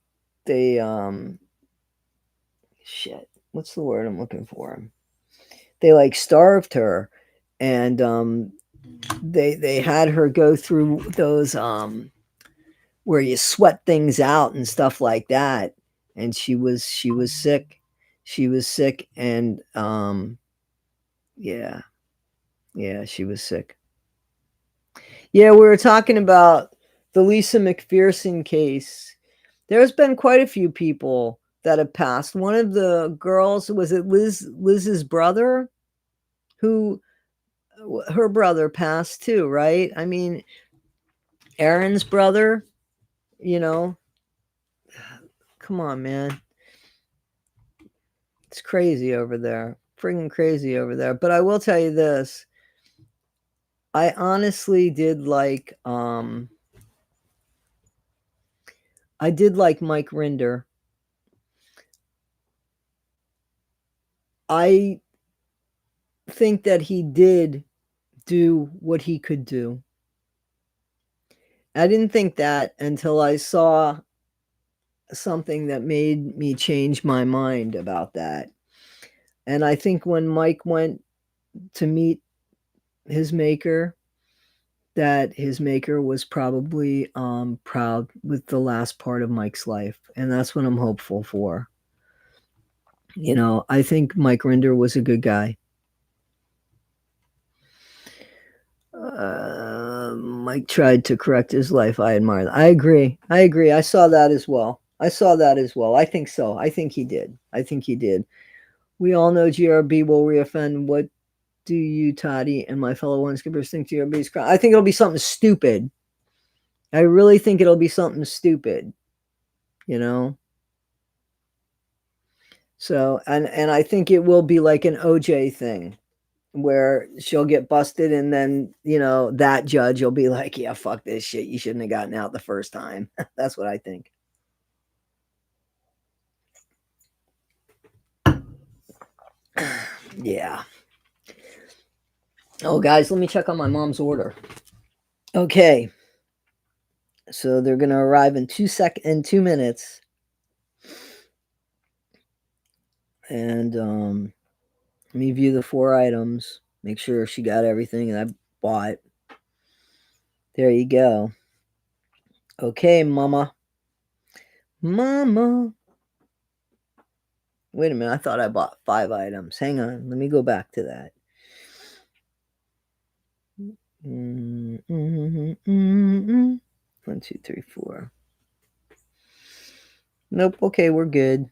shit. What's the word I'm looking for? They like starved her, and they had her go through those where you sweat things out and stuff like that, and she was sick. She was sick, and yeah, she was sick. Yeah, we were talking about the Lisa McPherson case. There's been quite a few people that have passed. One of the girls, was it Liz's brother, who her brother passed too, right? I mean, Aaron's brother, you know, come on, man. It's crazy over there. Friggin' crazy over there. But I will tell you this. I honestly did like Mike Rinder. I think that he did do what he could do. I didn't think that until I saw something that made me change my mind about that. And I think when Mike went to meet his maker, that his maker was probably proud with the last part of Mike's life. And that's what I'm hopeful for. You know, I think Mike Rinder was a good guy. Mike tried to correct his life. I admire that. I agree. I saw that as well. I think so. I think he did. We all know GRB will reoffend. What do you, Toddy, and my fellow one skippers think GRB's crime? I think it'll be something stupid. I really think it'll be something stupid. You know? So, and I think it will be like an OJ thing, where she'll get busted, and then, you know, that judge will be like, yeah, fuck this shit, you shouldn't have gotten out the first time. That's what I think. Yeah. Oh, guys, let me check on my mom's order. Okay, so they're gonna arrive in 2 minutes, and let me view the 4 items, make sure she got everything that I bought. There you go. Okay, mama. Wait a minute, I thought I bought 5 items. Hang on, let me go back to that. 1, 2, 3, 4. Nope, okay, we're good.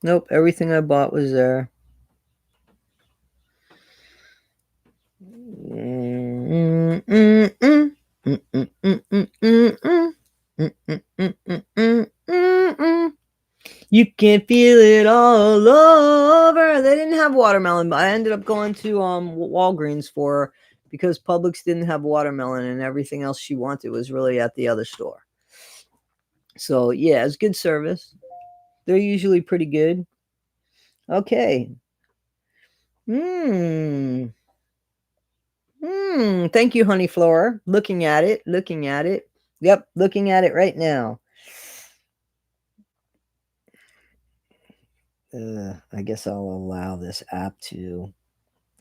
Nope, everything I bought was there. You can feel it all over. They didn't have watermelon, but I ended up going to Walgreens for, because Publix didn't have watermelon, and everything else she wanted was really at the other store. So yeah, it's good service. They're usually pretty good. Okay. Thank you, Honey Floor. Looking at it. Yep, looking at it right now. I guess I'll allow this app to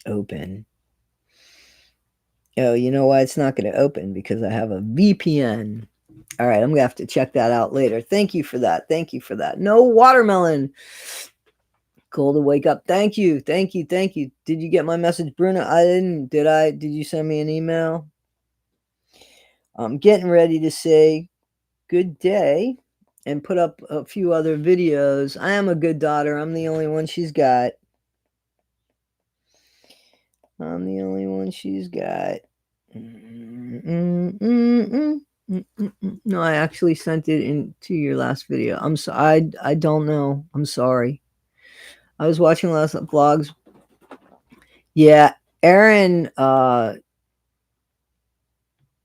open. Oh, you know why it's not going to open? Because I have a VPN. All right, I'm going to have to check that out later. Thank you for that. No watermelon. Cool to wake up. Thank you. Did you get my message, Bruno? I didn't. Did you send me an email? I'm getting ready to say good day. and put up a few other videos. I am a good daughter. I'm the only one she's got. I'm the only one she's got. No, I actually sent it into your last video. I'm so I don't know. I'm sorry. I was watching last vlogs. Yeah, Aaron,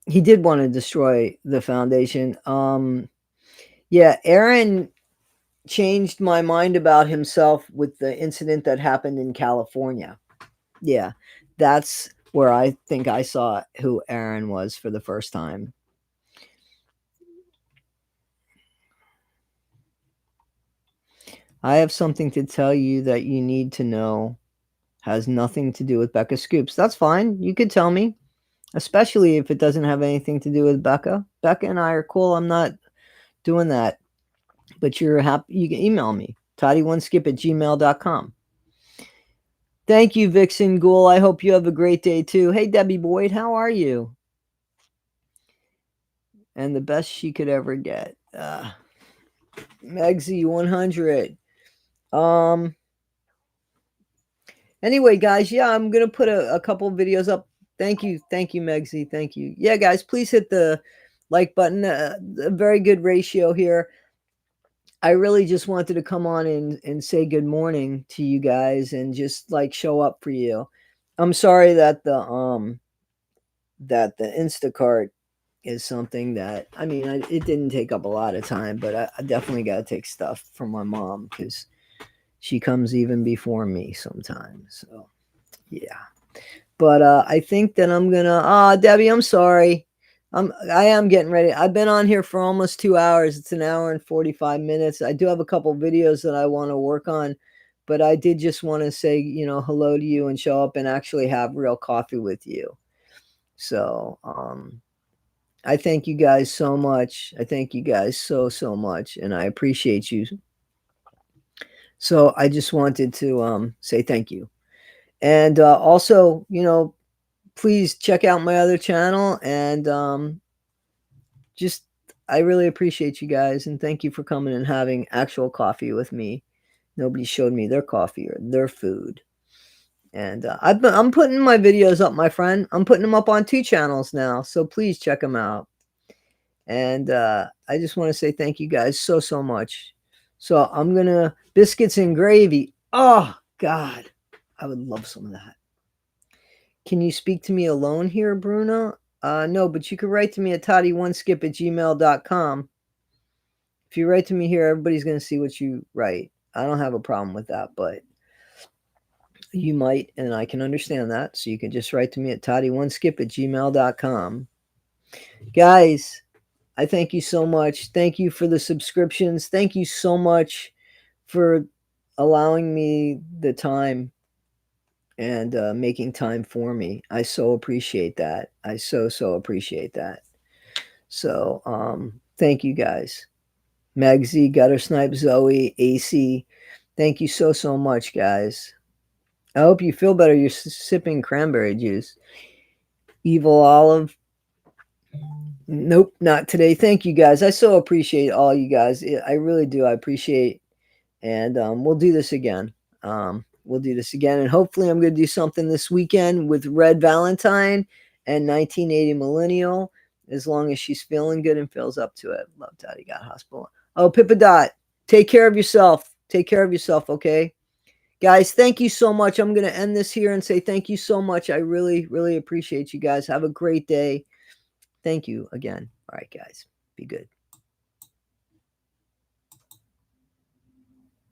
he did want to destroy the foundation. Yeah, Aaron changed my mind about himself with the incident that happened in California. Yeah, that's where I think I saw who Aaron was for the first time. I have something to tell you that you need to know. Has nothing to do with Becca Scoops. That's fine. You could tell me, especially if it doesn't have anything to do with Becca. Becca and I are cool. I'm not doing that. But you're happy. You can email me, toddy1skip@gmail.com. Thank you, Vixen Ghoul. I hope you have a great day too. Hey, Debbie Boyd, how are you? And the best she could ever get. Megsy 100. Anyway, guys, yeah, I'm gonna put a couple videos up. Thank you, Megsy, thank you. Yeah, guys, please hit the like button. A very good ratio here. I really just wanted to come on and say good morning to you guys and just like show up for you. I'm sorry that the Instacart is something that I mean it didn't take up a lot of time, but I definitely got to take stuff from my mom because she comes even before me sometimes. So yeah, but I think that I'm gonna. Debbie, I'm sorry. I am getting ready. I've been on here for almost 2 hours. It's an hour and 45 minutes. I do have a couple videos that I want to work on, but I did just want to say, hello to you and show up and actually have real coffee with you. So, I thank you guys so much. I thank you guys so much, and I appreciate you. So I just wanted to say thank you, and also, please check out my other channel, and just I really appreciate you guys, and thank you for coming and having actual coffee with me. Nobody showed me their coffee or their food. And I'm putting my videos up, my friend. I'm putting them up on 2 channels now, so please check them out. And I just want to say thank you guys so much. So I'm gonna biscuits and gravy. Oh God, I would love some of that. Can you speak to me alone here, Bruno? No, but you can write to me at toddy1skip@gmail.com. If you write to me here, everybody's gonna see what you write. I don't have a problem with that, but you might, and I can understand that. So you can just write to me at toddy1skip@gmail.com. Guys, I thank you so much. Thank you for the subscriptions. Thank you so much for allowing me the time and making time for me. I so appreciate that. I so appreciate that. So thank you guys. Megsy, Gutter Snipe, Zoe, AC. Thank you so much, guys. I hope you feel better. You're sipping cranberry juice. Evil Olive. Nope, not today. Thank you guys. I so appreciate all you guys. I really do. I appreciate, and we'll do this again. We'll do this again, and hopefully, I'm going to do something this weekend with Red Valentine and 1980 Millennial. As long as she's feeling good and feels up to it. Love Daddy Got Hospital. Oh, Pippa Dot, take care of yourself. Take care of yourself, okay? Guys, thank you so much. I'm going to end this here and say thank you so much. I really appreciate you guys. Have a great day. Thank you again. All right, guys. Be good.